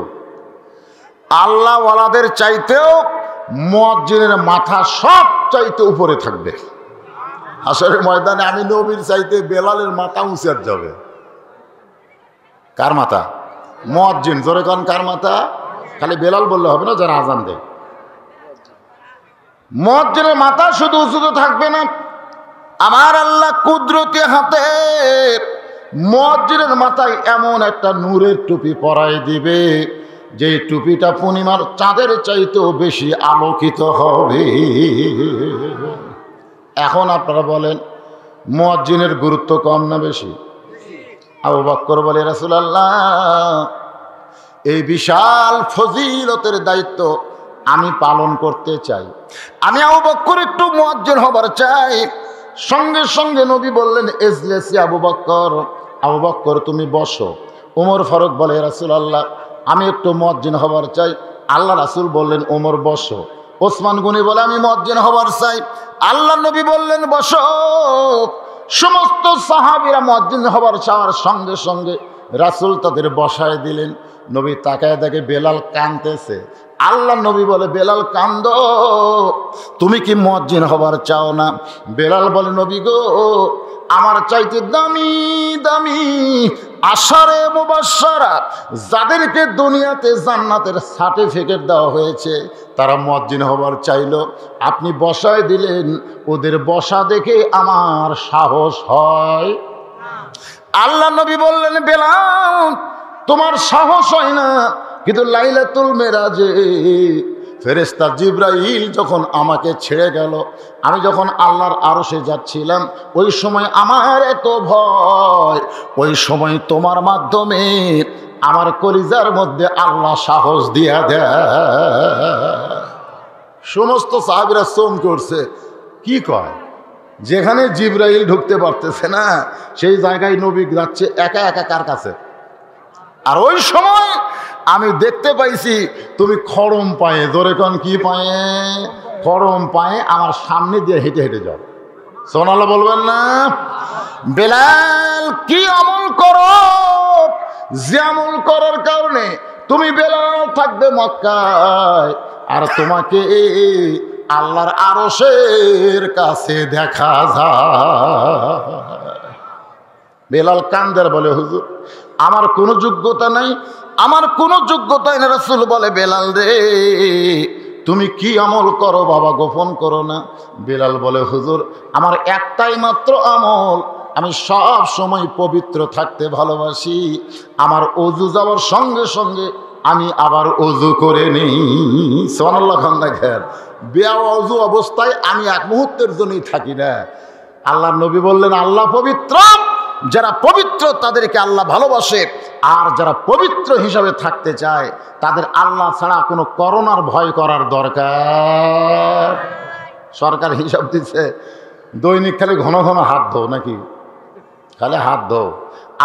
আল্লাহ ওয়ালাদের চাইতেও মুয়াজ্জিনের মাথা সব চাইতে উপরে থাকবে। হাসরের ময়দানে আমি নবীর চাইতে বেলালের মাথা উঁচে যাবে। কার মাথা? মুয়াজ্জিন। জোরে কোন কার মাথা? খালি বেলাল বললে হবে না, যারা আজান দেয়। মুয়াজ্জিনের মাথা শুধু উঁচুতে থাকবে না, আমার আল্লাহ কুদরতি হাতে মুয়াজ্জিনের মাথায় এমন একটা নূরের টুপি পরায় দিবে, যে টুপিটা পূর্ণিমার চাঁদের চাইতেও বেশি আলোকিত হবে। এখন আপনারা বলেন, মুয়াজ্জিনের গুরুত্ব কম না বেশি? আবু বকর বলে, রাসূলুল্লাহ এই বিশাল ফজিলতের দায়িত্ব আমি পালন করতে চাই, আমি আবু বকর একটু মুয়াজ্জিন হবার চাই। সঙ্গে সঙ্গে নবী বললেন, ইজলিসি আবু বকর, আবু বকর তুমি বসো। ওমর ফারুক বলে, রাসূলুল্লাহ আমি একটু মুয়াজ্জিন হবার চাই। আল্লাহ রাসূল বললেন, ওমর বসো। ওসমান গনি বলে, আমি মুয়াজ্জিন হবার চাই। আল্লাহ নবী বললেন, বসো। সমস্ত সাহাবীরা মুয়াজ্জিন হবার চাওয়ার সঙ্গে সঙ্গে রাসূল তাদের বসায় দিলেন। নবী তাকায় দেখে বেলাল কাঁদতেছে। আল্লাহ নবী বলে, বেলাল কান্দো, তুমি কি মুয়াজ্জিন হবার চাও না? বেলাল বলে, নবী গো, আমার চাইতে দামি দামি আশারে মুবাশশারা যাদেরকে দুনিয়াতে জান্নাতের সার্টিফিকেট দেওয়া হয়েছে, তারা মুয়াজ্জিন হবার চাইলো, আপনি বসায় দিলেন। ওদের বসা দেখে আমার সাহস হয়। আল্লাহ নবী বললেন, বেলাল তোমার সাহস হয় না, কিন্তু লাইলাতুল মেরাজে ফেরেশতা জিবরাইল যখন আমাকে ছেড়ে গেল, আমি যখন আল্লাহর আরশে যাচ্ছিলাম, ওই সময় আমার এত ভয়, ওই সময় তোমার মাধ্যমে আমার কলিজার মধ্যে আল্লাহ সাহস দিয়া দেয়। সমস্ত সাহাবীরা শ্রম করছে। কি কয়, যেখানে জিবরাইল ঢুকতে পারতেছে না সেই জায়গায় নবী যাচ্ছে একা একা কার কাছে। আর ওই সময় আমি দেখতে পাইছি তুমি খড়ম পায়ে, জোরে কোন কি পায়ে, খড়ম পায়ে আমার সামনে দিয়ে হেঁটে হেঁটে যাও। সোনালা বলবেন না? বেলাল কি আমল করো, যে আমল করার কারণে তুমি বেলাল থাকবে মক্কায় আর তোমাকে আল্লাহর আরশের কাছে দেখা যায়। বেলাল কান্দের বলে, হুজুর আমার কোনো যোগ্যতা নাই, আমার কোনো যোগ্যতাই না। রাসূল বলে, বেলাল রে তুমি কি আমল করো বাবা, গোপন করো না। বেলাল বলে, হুজুর আমার একটাই মাত্র আমল, আমি সব সময় পবিত্র থাকতে ভালোবাসি। আমার অজু যাওয়ার সঙ্গে সঙ্গে আমি আবার অজু করে নিই। সুবহানাল্লাহ খান দেখেন, বেঅজু অবস্থায় আমি এক মুহূর্তের জন্যই থাকি না। আল্লাহ নবী বললেন, আল্লাহ পবিত্র, যারা পবিত্র তাদেরকে আল্লাহ ভালোবাসে, আর যারা পবিত্র হিসাবে থাকতে চায় তাদের আল্লাহ ছাড়া কোনো করোনার ভয় করার দরকার। সরকার হিসাব দিচ্ছে দৈনিক খালি ঘন ঘন হাত ধো, নাকি খালি হাত ধো।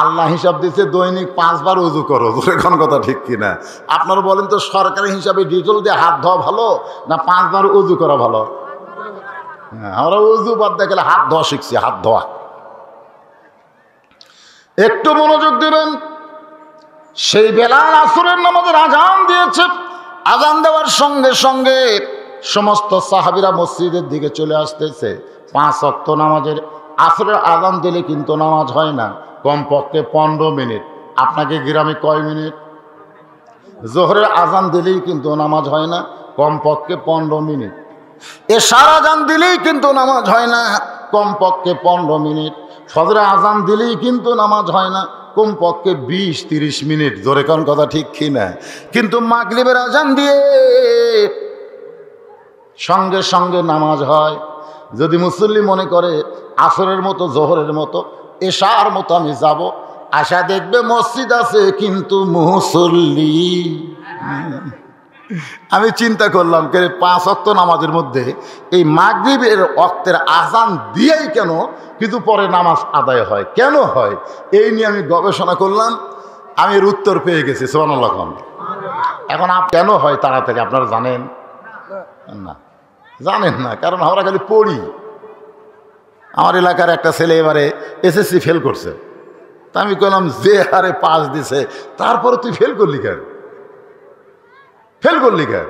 আল্লাহ হিসাব দিচ্ছে দৈনিক 5 বার উজু করো। এখন কথা ঠিক কিনা আপনারা বলেন তো, সরকারি হিসাবে ডিটেল দিয়ে হাত ধোয়া ভালো না 5 বার উজু করা ভালো? আমরা উজু বাদ দেখলে হাত ধোয়া শিখছি, হাত ধোয়া। একটু মনোযোগ দিবেন। সেই বেলাল আসরের নামাজের আজান দিয়েছে। আজান দেওয়ার সঙ্গে সঙ্গে সমস্ত সাহাবীরা মসজিদের দিকে চলে আসতেছে। 5 ওয়াক্ত নামাজের আসরের আজান দিলে কিন্তু নামাজ হয় না, কমপক্ষে 15 মিনিট। আপনাকে গ্রামে কয় মিনিট? জোহরের আজান দিলেই কিন্তু নামাজ হয় না, কমপক্ষে 15 মিনিট। এশার আজান দিলেই কিন্তু নামাজ হয় না, কমপক্ষে 15 মিনিট। ফজরের আজান দিলেই কিন্তু নামাজ হয় না, কমপক্ষে 20-30 মিনিট। জোরে কোন কথা ঠিক কি না? কিন্তু মাগরিবের আজান দিয়ে সঙ্গে সঙ্গে নামাজ হয়। যদি মুসল্লি মনে করে আসরের মতো, জোহরের মতো, এশার মতো আমি যাব, আশা দেখবে মসজিদ আছে কিন্তু মুসল্লি। আমি চিন্তা করলাম, 5 ওয়াক্ত নামাজের মধ্যে এই মাগরিবের ওয়াক্তের আজান দিয়েই কেন কিন্তু পরে নামাজ আদায় হয়, কেন হয়? এই নিয়ে আমি গবেষণা করলাম, আমি এর উত্তর পেয়ে গেছি। সুবহানাল্লাহ। এখন কেন হয় তাড়াতাড়ি আপনারা জানেন না? জানেন না, কারণ আমরা খালি পড়ি। আমার এলাকার একটা ছেলে এবারে এসএসসি ফেল করছে। তা আমি বললাম, যে হারে পাস দিছে তারপরে তুই ফেল করলি কেন? ফেল করলি কেন?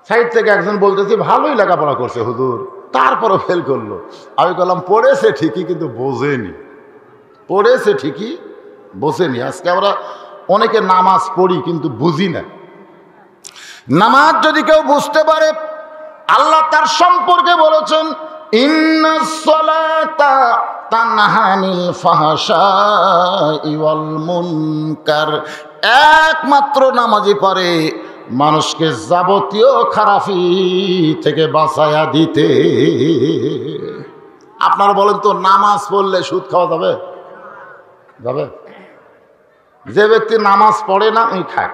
সাইড থেকে একজন বলতেছে, ভালোই লেখাপড়া করছে হুজুর, তারপরও ফেল করলো। আমি বললাম, পড়েছে ঠিকই কিন্তু বোঝেনি। পড়েছে ঠিকই, বোঝেনি। আজকে আমরা অনেকে নামাজ পড়ি কিন্তু বুঝি না। নামাজ যদি কেউ বুঝতে পারে, আল্লাহ তার সম্পর্কে বলেছেন, ইন্নাস সালাতা তানহা আনিল ফাহশাই ওয়াল মুনকার। একমাত্র নামাজই পারে মানুষকে যাবতীয় খারাপি থেকে বাঁচায়া দিতে। আপনারা বলেন তো, নামাজ পড়লে সুদ খাওয়া যাবে? যাবে? যে ব্যক্তি নামাজ পড়ে না ওই খায়,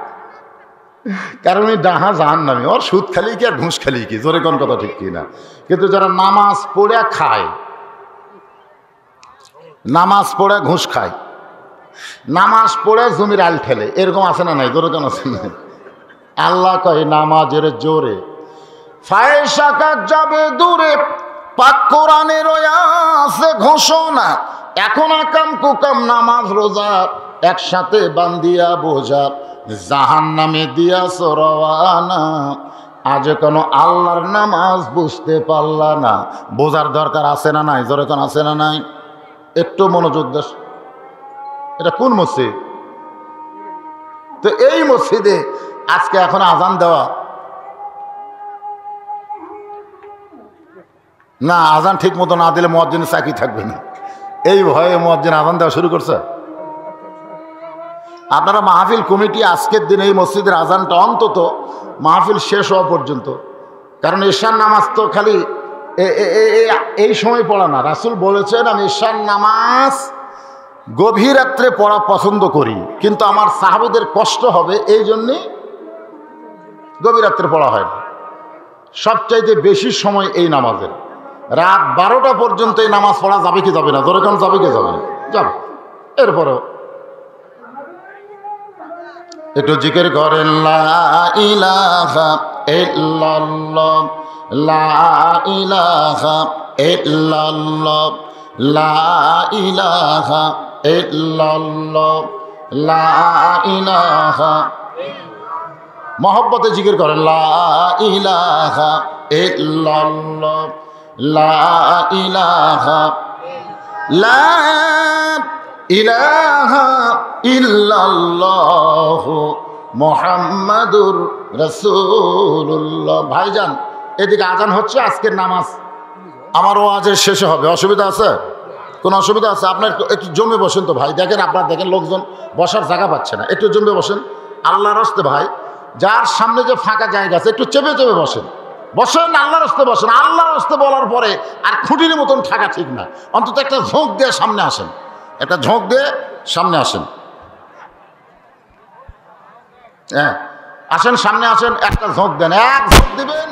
কারণ ওই ডাহা জাহান্নামী। ওর সুদ খালি কি আর ঘুষ খালি কি? জোরে কোন কথা ঠিক কিনা? কিন্তু যারা নামাজ পড়ে খায়, নামাজ পড়ে ঘুষ খায়, নামাজ পড়ে জমির আল ঠেলে, এরকম আছে না নাই? জোরে কেন আছে না? আল্লাহ কয় নামাজের জোরে ফায়সা কাজ যাবে দূরে। পাক কোরআনের আছে ঘোষণা, এখন আকাম কুকাম নামাজ রোজা একসাথে বান্দিয়া বোঝা, জাহান্নামে দিয়াছ রওয়ানা। আজ কেন আল্লাহর নামাজ বুঝতে পারলা না? বোঝার দরকার আছে না নাই? জোরে কোন আছে না নাই? একটু মনোযোগ দাস। এটা কোন মসজিদ? তো এই মসজিদে আজকে এখন আজান দেওয়া না, আজান ঠিক মতো না দিলে মুয়াজ্জিনের চাকরি থাকবে না, এই ভয়ে মুয়াজ্জিন আজান দেওয়া শুরু করছে। আপনারা মাহফিল কমিটি আজকের দিনে এই মসজিদের আজানটা অন্তত মাহফিল শেষ হওয়া পর্যন্ত, কারণ ঈশার নামাজ তো খালি এই সময় পড়া না। রাসূল বলেছেন, আমি ঈশার নামাজ গভীর রাত্রে পড়া পছন্দ করি, কিন্তু আমার সাহাবীদের কষ্ট হবে, এই জন্যে গভীর রাত্রে পড়া হয় না। সবচাইতে বেশি সময় এই নামাজের। রাত 12টা পর্যন্ত এই নামাজ পড়া যাবে কি যাবে না? ধরে কোন যাবে কি যাবে না? যাবে। এরপরেও একটু জিকির করেন, লা ইলাহা ইল্লাল্লাহ, লা ইলাহা ইল্লাল্লাহ, লা ইলাহা ইল্লাল্লাহ, লা ইলাহা। মহব্বতে জিকির করেন, লা ইলাহা ইল্লাল্লাহ, লা ইলাহা, লা ইলাহা ইল্লাল্লাহ মুহাম্মাদুর রাসূলুল্লাহ। ভাইজান, এদিকে আজান হচ্ছে, আজকের নামাজ আমার ওয়াজের শেষে হবে। অসুবিধা আছে? কোনো অসুবিধা আছে? আপনার একটু জমে বসেন তো ভাই। দেখেন, আপনার দেখেন লোকজন বসার জায়গা পাচ্ছে না, একটু জমে বসেন আল্লাহর রাস্তে ভাই। যার সামনে যে ফাঁকা জায়গা আছে একটু চেপে চেপে বসেন, বসেন আল্লাহর রাস্তে বসেন। আল্লাহর রাস্তে বলার পরে আর খুঁটির মতন থাকা ঠিক না। অন্তত একটা ঝোঁক দিয়ে সামনে আসেন, একটা ঝোঁক দিয়ে সামনে আসেন। হ্যাঁ, আসেন, সামনে আসেন, একটা ঝোঁক দেন। এক ঝোঁক দিবেন,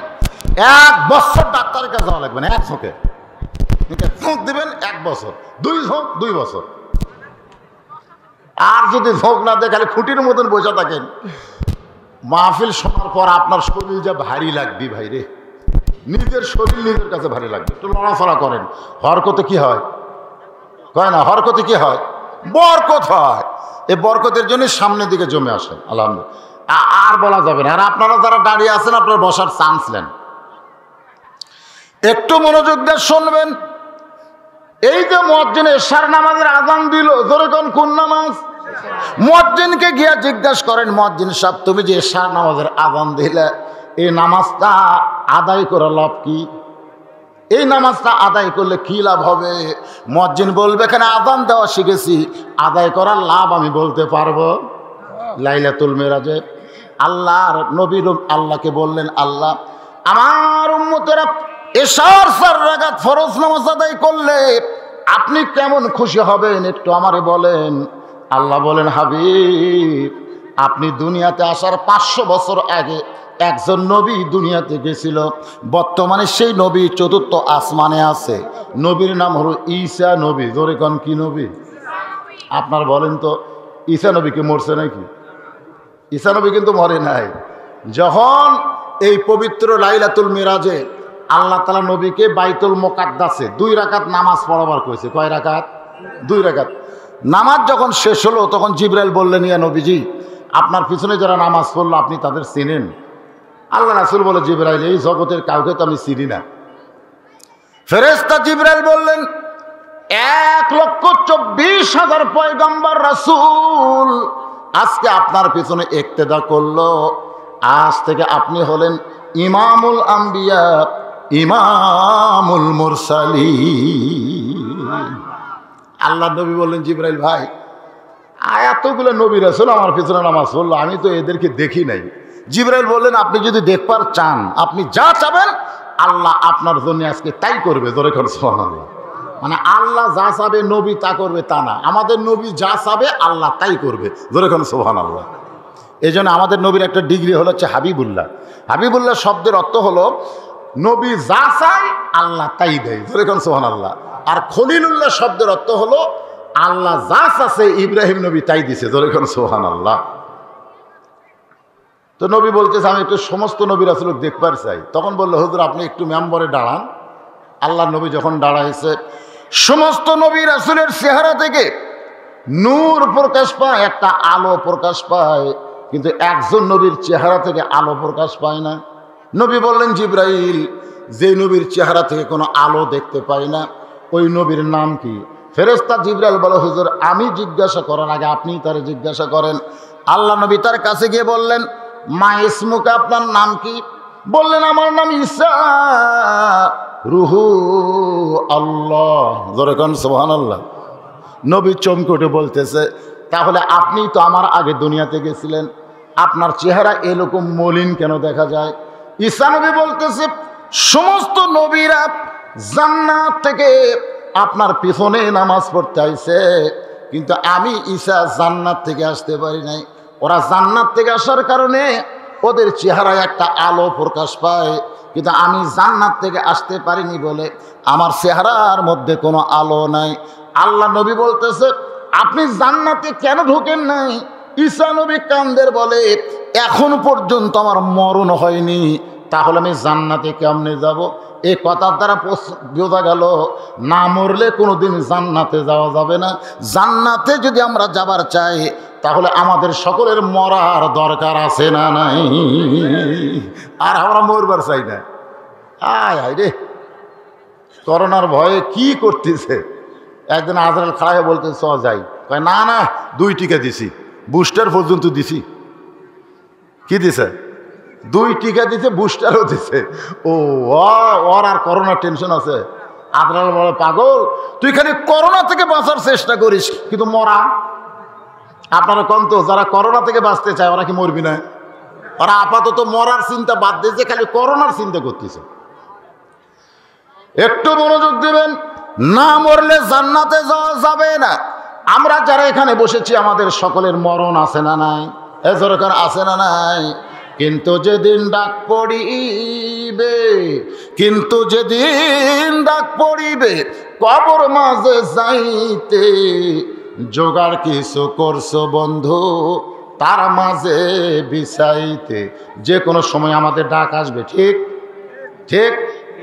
1 বছর ডাক্তারের কাছে যাওয়া লাগবে না। এক ঝোঁকে ঝোঁক দিবেন 1 বছর, 2 ঝোঁক 2 বছর। আর যদি ঝোঁক না দেয়, খালি খুঁটির মতন বসে থাকেন, মাহফিল শোনার পর আপনার শরীর যা ভারী লাগবে ভাই রে, নিজের শরীর নিজের কাছে ভারী লাগবে। একটু লড়াচড়া করেন, হরকতে কি হয় কয় না? হরকতে কি হয়? বরকত হয়। এই বরকতের জন্য সামনের দিকে জমে আসেন। আলহামদুলিল্লাহ, আর বলা যাবে না। আর আপনারা যারা দাঁড়িয়ে আছেন, আপনারা বসার চান্স নেন। একটু মনোযোগ দিয়ে শুনবেন। এই যে মুয়াজ্জিন এশার নামাজের আযান দিল, জোরে কোন নামাজ? মুয়াজ্জিনকে গিয়া জিজ্ঞাসা করেন, মুয়াজ্জিন সাহেব, তুমি যে এশার নামাজের আযান দিলে, এই নামাজটা আদায় করে লাভ কি? এই নামাজটা আদায় করলে কি লাভ হবে? মুয়াজ্জিন বলবে, এখানে আযান দেওয়া শিখেছি, আদায় করার লাভ আমি বলতে পারবো। লাইলাতুল মিরাজে আল্লাহর নবী আল্লাহকে বললেন, আল্লাহ, আমার উম্মতেরা এশার 4 রাকাত ফরজ নামাজ আদায় করলে আপনি কেমন খুশি হবেন, একটু আমারে বলেন। আল্লাহ বলেন, হাবিব, আপনি দুনিয়াতে আসার 500 বছর আগে একজন নবী দুনিয়াতে গেছিল। বর্তমানে সেই নবী 4র্থ আসমানে আছে। নবীর নাম হলো ঈসা নবী। জোরে কোন কি নবী? আপনার বলেন তো, ঈসা নবী কি মরছে নাকি? ঈসা নবী কিন্তু মরে নাই। যখন এই পবিত্র লাইলাতুল মিরাজে আল্লাহ তাআলা নবীকে বাইতুল মুকাদ্দাসে 2 রাকাত নামাজ পড়াবার কইছে। কয় রাকাত? 2 রাকাত। নামাজ যখন শেষ হলো, তখন জিবরাইল বললেন, ইয়া নবীজি, আপনার পিছনে যারা নামাজ পড়লো আপনি তাদের চিনেন? আল্লাহ রাসূল বলে, জিবরাইল, এই জগতের কাউকে তো আমি চিনি না। ফেরেশতা জিবরাইল বললেন, 1,24,000 পয়গম্বর রাসূল আজকে আপনার পিছনে ইক্তেদা করলো। আজ থেকে আপনি হলেন ইমামুল আম্বিয়া, ইমামুল মুরসালিন। আল্লাহ নবী বললেন, জিবরাইল ভাই, এতগুলো নবী রাসূল আমার পিছনে নামাজ পড়লো, আমি তো এদেরকে দেখি নাই। জিবরাইল বললেন, আপনি যদি দেখবার চান, আপনি যা চাবেন আল্লাহ আপনার জন্য আজকে তাই করবে। জোরে করে সুবহানাল্লাহ। মানে আল্লাহ যা চাবে নবী তা করবে তা না, আমাদের নবী যা চাবে আল্লাহ তাই করবে। জোরে করে সুবহানাল্লাহ। এই জন্য আমাদের নবীর একটা ডিগ্রি হলো হচ্ছে হাবিবুল্লাহ। হাবিবুল্লাহ শব্দের অর্থ হলো নবী যা চায় আল্লাহ তাই দেয়। জোরে করে সুবহানাল্লাহ। আর খলিলুল্লাহ শব্দের অর্থ হলো আল্লাহ যা চাচ্ছে ইব্রাহিম নবী তাই দিছে। জোরে করে সুবহানাল্লাহ। তো নবী বলতেছে, আমি একটু সমস্ত নবী রাসূল দেখবার চাই। তখন বললো, হুজুর আপনি একটু মেম্বরে দাঁড়ান। আল্লাহ নবী যখন দাঁড়াইছে, সমস্ত নবী রাসূলের চেহারা থেকে নূর প্রকাশ পায়, একটা আলো প্রকাশ পায়, কিন্তু একজন নবীর চেহারা থেকে আলো প্রকাশ পায় না। নবী বললেন, জিবরাইল, যে নবীর চেহারা থেকে কোনো আলো দেখতে পাই না, ওই নবীর নাম কি? ফেরেশতা জিবরাইল বলে, হুজুর আমি জিজ্ঞাসা করার আগে আপনি তারে জিজ্ঞাসা করেন। আল্লাহ নবী তার কাছে গিয়ে বললেন, মা ইসমুকা, আপনার নাম কি? বললেন, আমার নাম ঈসা রুহু আল্লাহ। জোরে কোন সুবহানাল্লাহ। নবী চমকে উঠে বলতেছে, তাহলে আপনি তো আমার আগে দুনিয়াতে গেছিলেন, আপনার চেহারা এরকম মলিন কেন দেখা যায়? ঈসা নবী বলতেছে, সমস্ত নবীরা জান্নাত থেকে আপনার পিছনে নামাজ পড়তে আইছে, কিন্তু আমি ঈসা জান্নাত থেকে আসতে পারি নাই। ওরা জান্নাত থেকে আসার কারণে ওদের চেহারায় একটা আলো প্রকাশ পায়, কিন্তু আমি জান্নাত থেকে আসতে পারিনি বলে আমার চেহারার মধ্যে কোনো আলো নাই। আল্লাহ নবী বলতেছে, আপনি জান্নাতে কেন ঢোকেন নাই? ঈসা নবী কান্দের বলে, এখন পর্যন্ত আমার মরণ হয়নি, তাহলে আমি জান্নাতে কেমনে যাব? এই কথার দ্বারা বোঝা গেল না মরলে কোনোদিন জান্নাতে যাওয়া যাবে না। জান্নাতে যদি আমরা যাবার চাই তাহলে আমাদের সকলের মরার দরকার আছে না নাই? আর আমরা মরবার চাই না। আয় আয় রে, করোনার ভয়ে কি করতেছে। একদিন আজরাইল খাড়া বলতে চ যাই, কয় না না 2 টিকা দিছি, বুস্টার পর্যন্ত দিছি। কি দিছে? 2 টিকা দিছে, বুস্টারও দিছে। ও ওর আর করোনার টেনশন আছে। আজরাইল বলে, পাগল তুই খালি করোনা থেকে বাঁচার চেষ্টা করিস, কিন্তু মরা। আপনারা কোন তো যারা করোনা থেকে বাঁচতে চায় ওরা কি মরবি না? ওরা আপাতত মরার চিন্তা বাদ দিয়েছে, খালি করোনার চিন্তা করতেছে। একটু মনোযোগ দিবেন, না মরলে জান্নাতে যাওয়া যাবে না। আমরা যারা এখানে বসেছি আমাদের সকলের মরণ আছে না নাই? এ সরকার আছে না নাই? কিন্তু যেদিন ডাক পড়িবে, কিন্তু যেদিন ডাক পড়িবে কবর মাঝে যাইতে, জোগাড় কিছু করছো বন্ধু তার মাঝে বিছাইতে। যে কোনো সময় আমাদের ডাক আসবে, ঠিক ঠিক।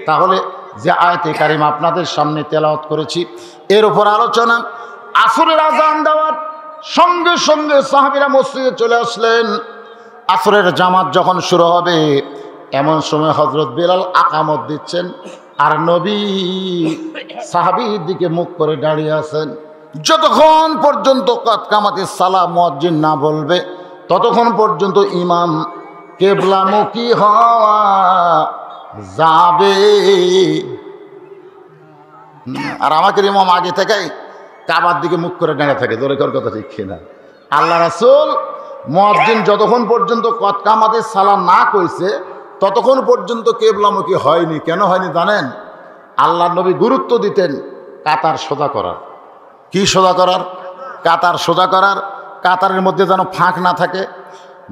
তাহলে যে আয়াতে কারিমা আপনাদের সামনে তেলাওয়াত করেছি এর উপর আলোচনা। আসরের আজান দেওয়ার সঙ্গে সঙ্গে সাহাবীরা মসজিদে চলে আসলেন। আসরের জামাত যখন শুরু হবে এমন সময় হযরত বেলাল আকামত দিচ্ছেন, আর নবী সাহাবীর দিকে মুখ করে দাঁড়িয়ে আছেন। যতক্ষণ পর্যন্ত কামাতিস সালাহ মুয়াজ্জিন না বলবে ততক্ষণ পর্যন্ত ইমাম কিবলামুখী হওয়া যাবে। আর আমাকে ইমাম আগে থেকেই কাবার দিকে মুখ করে দাঁড়িয়ে থাকে। জোরে কর কথা ঠিক কিনা? আল্লাহ রাসূল মুয়াজ্জিন যতক্ষণ পর্যন্ত কামাতিস সালাহ না কইছে ততক্ষণ পর্যন্ত কিবলামুখী হয়নি। কেন হয়নি জানেন? আল্লাহ নবী গুরুত্ব দিতেন কাতার সোজা করার। কি সোজা করার? কাতার সোজা করার। কাতারের মধ্যে যেন ফাঁক না থাকে।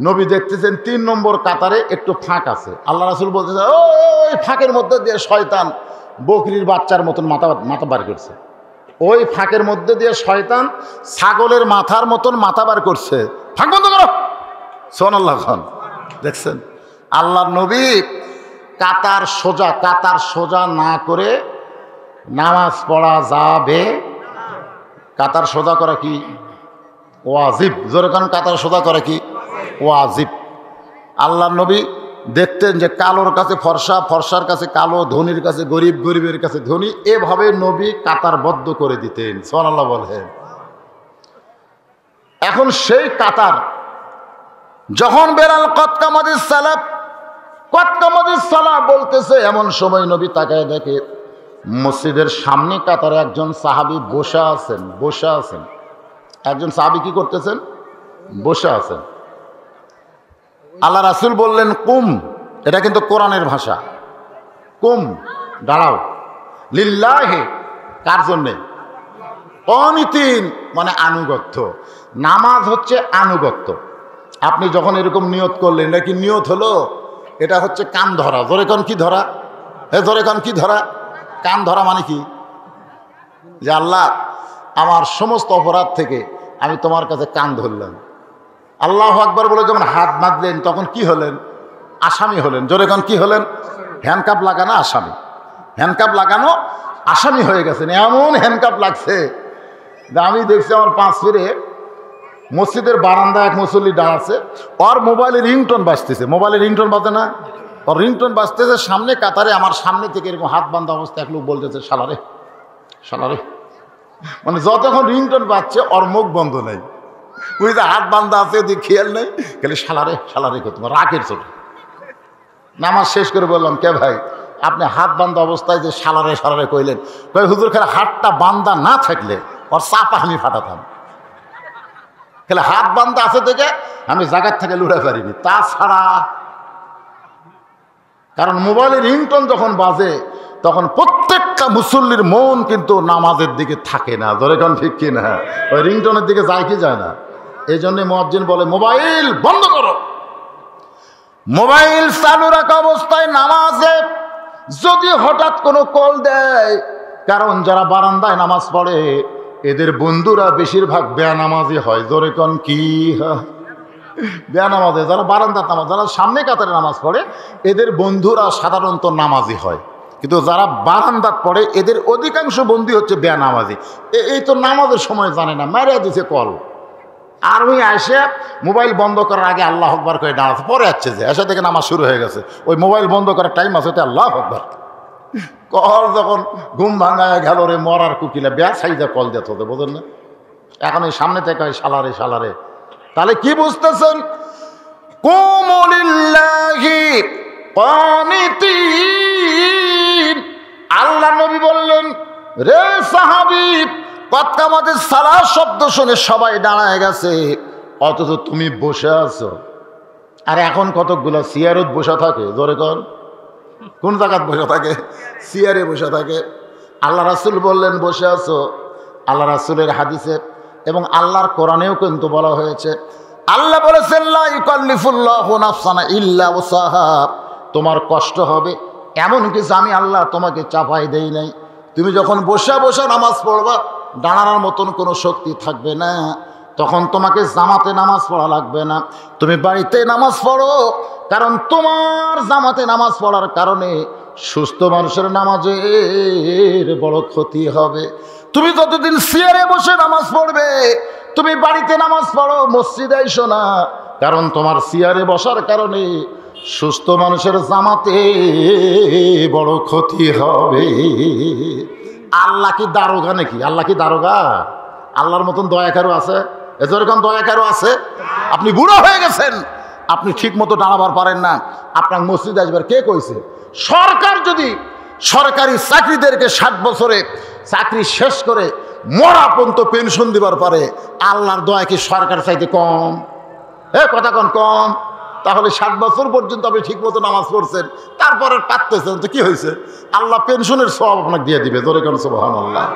নবী দেখতেছেন 3 নম্বর কাতারে একটু ফাঁক আছে। আল্লাহ রাসূল বলতেছে, ওই ফাঁকের মধ্যে দিয়ে শয়তান বকরির বাচ্চার মতন মাথা বার করছে। ওই ফাঁকের মধ্যে দিয়ে শয়তান ছাগলের মাথার মতন মাথা বার করছে। ফাঁক বন্ধ করো। সুবহানাল্লাহ খান। দেখছেন আল্লাহর নবী কাতার সোজা না করে নামাজ পড়া যাবে। কাতার সোজা করা কি ওয়াজিব? জোরে কারণ কাতার সোজা করা কি ওয়াজিব। আল্লাহর নবী দেখতেন যে কালোর কাছে ফর্সা, ফর্সার কাছে কালো, ধনীর কাছে গরিব, গরিবের কাছে ধনী, এভাবে নবী কাতারবদ্ধ করে দিতেন। সুবহানাল্লাহ বলেন। এখন সেই কাতার যখন বেলাল কদ কামাতিস সালাহ বলতেছে, এমন সময় নবী তাকায় দেখে মসজিদের সামনে কাতারে একজন সাহাবী বসে আছেন। একজন সাহাবী কি করতেছেন? বসে আছেন। আল্লাহ রাসূল বললেন কুম। এটা কিন্তু কোরআনের ভাষা। কুম, দাঁড়াও। লিল্লাহি, কার জন্যে? অনিতিন মানে আনুগত্য। নামাজ হচ্ছে আনুগত্য। আপনি যখন এরকম নিয়ত করলেন, এটা কি নিয়ত হলো? এটা হচ্ছে কান ধরা। জোরে কান কি ধরা? জোরে কান কি ধরা? কান ধরা মানে কি? যে আল্লাহ আমার সমস্ত অপরাধ থেকে আমি তোমার কাছে কান ধরলাম। আল্লাহু আকবার বলে যখন হাত বাঁধলেন তখন কি হলেন? আসামি হলেন। জোরে কান কি হলেন? হ্যান্ডকাপ লাগানো আসামি। হ্যান্ডকাপ লাগানো আসামি হয়ে গেছেন। এমন হ্যান্ডকাপ লাগছে যে আমি দেখছি আমার 5 ফিরে মসজিদের বারান্দায় এক মুসল্লি দাঁড়াচ্ছে, ওর মোবাইলে রিংটোন বাজতেছে। মোবাইলে রিংটোন বাজে না? ওর রিংটোন বাজতেছে সামনে কাতারে। আমার সামনে থেকে এরকম হাত বান্ধা অবস্থা এক লোক বলতেছে, শালারে শালারে। মানে যতক্ষণ রিংটোন বাজছে ওর মুখ বন্ধ নেই, ওই যে হাত বান্ধা আছে ওদিকে খেয়াল নেই, খালি শালারে শালারে করতে রাগের চোটে। নামাজ শেষ করে বললাম, কে ভাই আপনি হাত বান্ধা অবস্থায় যে শালারে শালারে কইলেন? কই হুজুর, খেলে হাতটা বান্ধা না থাকলে ওর চাপা আমি ফাটাতাম। খেলে হাত বান্ধা আছে থেকে আমি জায়গার থেকে লুড়ে পারিনি। তাছাড়া কারণ মোবাইলের রিংটোন যখন বাজে তখন প্রত্যেকটা মুসল্লির মন কিন্তু নামাজের দিকে থাকে না। ধরে কোন ঠিক কি না? ওই রিংটোনের দিকে যায় কি যায় না? এই জন্যে মুয়াজ্জিন বলে মোবাইল বন্ধ করো। মোবাইল চালু রাখা অবস্থায় নামাজে যদি হঠাৎ কোনো কল দেয়, কারণ যারা বারান্দায় নামাজ পড়ে এদের বন্ধুরা বেশিরভাগ বেনামাজি হয়। জোরে কোন কি? বেনামাজি যারা বারান্দার নামাজ, যারা সামনে কাতারে নামাজ পড়ে এদের বন্ধুরা সাধারণত নামাজি হয়, কিন্তু যারা বারান্দাত পড়ে এদের অধিকাংশ বন্ধু হচ্ছে বেনামাজি। এই তো নামাজের সময় জানে না, মারিয়া দিছে কল। আর ওই এসে মোবাইল বন্ধ করার আগে আল্লাহ আকবার করে দাঁড়াচ্ছে, পরে আসছে যে এসে থেকে নামাজ শুরু হয়ে গেছে, ওই মোবাইল বন্ধ করার টাইম আছে আল্লাহ আকবার। কল যখন ঘুম ভাঙায় গেল রে মরার কুকিলা বেয়া সাইজা কল দিতে হতো, বোঝেন না? এখন এই সামনে থেকে সালারে সালারে, তাহলে কি বুঝতেছেন? কুমুলিল্লাহি কানিতিন। আল্লাহ নবী বললেন, রে সাহাবী, কতকামাদের সালাত শব্দ শুনে সবাই দাঁড়ায় গেছে, অথচ তুমি বসে আছো। আর এখন কতকগুলো চেয়ারত বসে থাকে। জোরে কর, কোন জায়গায় বসে থাকে? চেয়ারে বসে থাকে। আল্লাহ রাসূল বললেন বসে আছো। আল্লাহ রাসূলের হাদিসে এবং আল্লাহর কোরআনেও কিন্তু বলা হয়েছে, আল্লাহ বলেছেন লা ইউকাল্লিফুল্লাহু নাফসান ইল্লা উসাহা। তোমার কষ্ট হবে এমন কিছু আমি আল্লাহ তোমাকে চাপাই দেই নাই। তুমি যখন বসে বসে নামাজ পড়বা, দাঁড়ানোর মতন কোনো শক্তি থাকবে না, তখন তোমাকে জামাতে নামাজ পড়া লাগবে না, তুমি বাড়িতে নামাজ পড়ো। কারণ তোমার জামাতে নামাজ পড়ার কারণে সুস্থ মানুষের নামাজের বড় ক্ষতি হবে। তুমি যতদিন চেয়ারে বসে নামাজ পড়বে, তুমি বাড়িতে নামাজ পড়ো, মসজিদে এসো না, কারণ তোমার চেয়ারে বসার কারণে সুস্থ মানুষের জামাতে বড় ক্ষতি হবে। আল্লাহ কি দারোগা নাকি? আল্লাহ কি দারোগা? আল্লাহর মতন দয়াকারও আছে? এরকম দয়াকারও আছে? আপনি বুড়ো হয়ে গেছেন, আপনি ঠিক মতো দাঁড়াবার পারেন না, আপনার মসজিদে আসবার কে কইছে? সরকার যদি সরকারি চাকরিদেরকে 60 বছরে চাকরি শেষ করে মরা পর্যন্ত পেনশন দিবার পারে, আল্লাহর দয়া কি সরকার চাইতে কম? কথা কন কম? তাহলে 60 বছর পর্যন্ত আপনি ঠিক মতো নামাজ পড়ছেন, তারপরে পারতেছেন তো কি হয়েছে? আল্লাহ পেনশনের সওয়াব আপনাকে দিয়ে দিবে। জোরে কোন সুবহানাল্লাহ।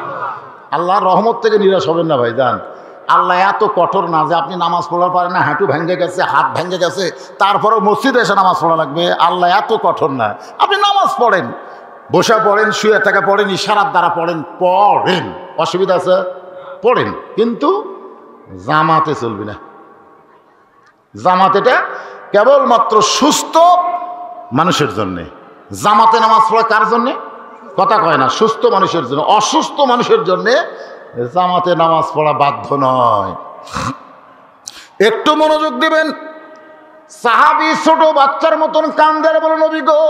আল্লাহর রহমত থেকে নিরাশ হবেন না ভাইজান। আল্লাহ এত কঠোর না যে আপনি নামাজ পড়া পারেন না, হাঁটু ভেঙে গেছে, হাত ভেঙে গেছে, তারপরেও মসজিদে এসে নামাজ পড়া লাগবে। আল্লাহ এত কঠোর না। আপনি নামাজ পড়েন, বসে পড়েন, শুয়ে থাকা পড়েন, ইশারার দ্বারা পড়েন, পড়েন, অসুবিধা আছে? পড়েন, কিন্তু জামাতে চলবে না। জামাতেটা কেবলমাত্র সুস্থ মানুষের জন্যে। জামাতে নামাজ পড়া কার জন্যে? কথা কয় না, সুস্থ মানুষের জন্য। অসুস্থ মানুষের জন্যে জামাতে নামাজ পড়া বাধ্য নয়। একটু মনোযোগ দিবেন। সাহাবী ছোট বাচ্চার মতন কান্দে, বলে নবী গো,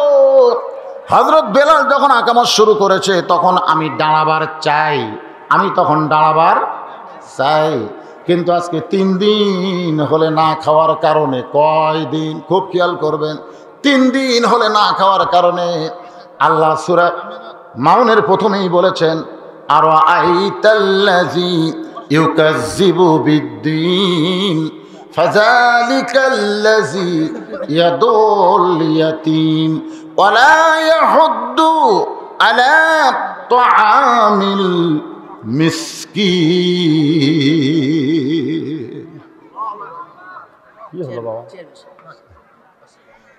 হযরত বেলাল যখন আকামত শুরু করেছে তখন আমি দাঁড়াবার চাই, আমি তখন দাঁড়াবার চাই, কিন্তু আজকে 3 দিন হলে না খাওয়ার কারণে, কয় দিন? খুব খেয়াল করবেন, 3 দিন হলে না খাওয়ার কারণে আল্লাহ সূরা মাউনের প্রথমেই বলেছেন, আর আইতাল্লাযী ইউকাজ্জিবু বিদ্দীন ফাযালিকাল্লাযী ইয়াদুল ইয়াতীম ওয়া লা ইয়াহুদ্দু আলা তুআমিল মিসকিন। কি হলো বাবা?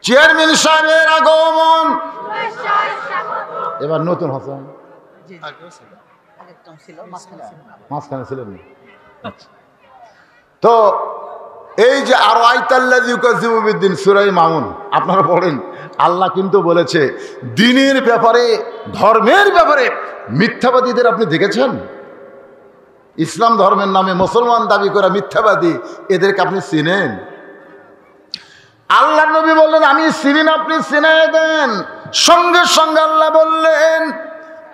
চেয়ারম্যান সাহেবের আগমন। এবার নতুন হাসান মাঝখানে ছিলেন। তো এই যে আর আইতাল্লাযী ইউকাজ্জিবু বিদ্দীন, সূরা মাউন আপনারা পড়েন। আল্লাহ কিন্তু বলেছে দ্বীনের ব্যাপারে, ধর্মের ব্যাপারে মিথ্যাবাদীদের আপনি দেখেছেন? ইসলাম ধর্মের নামে মুসলমান দাবি করা মিথ্যাবাদী, এদেরকে আপনি চিনেন? আল্লাহ নবী বললেন আমি চিনি না, আপনি চিনাই দেন। সঙ্গে সঙ্গে আল্লাহ বললেন,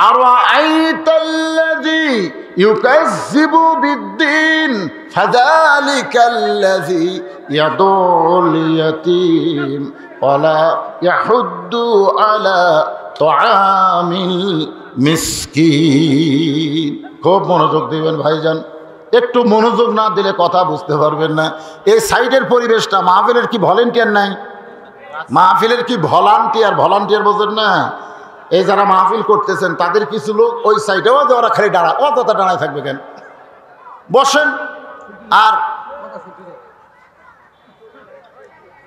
আর আইতাল্লাযী ইউকাজ্জিবু বিদ্দীন ফাযালিকাল্লাযী ইয়াদুল ইয়াতীম ওয়া লা ইয়াহুদ্দু আলা তুআমিল মিসকিন। খুব মনোযোগ দিবেন ভাইজান, একটু মনোযোগ না দিলে কথা বুঝতে পারবেন না। এই সাইডের পরিবেশটা, মাহফিলের কি ভলেন্টিয়ার নাই? মাহফিলের কি ভলান্টিয়ার বোঝেন না? এই যারা মাহফিল করতেছেন তাদের কিছু লোক ওই সাইডেও যে ওরা খালি দাঁড়া, অতটা দাঁড়ায় থাকবে কেন? বসেন। আর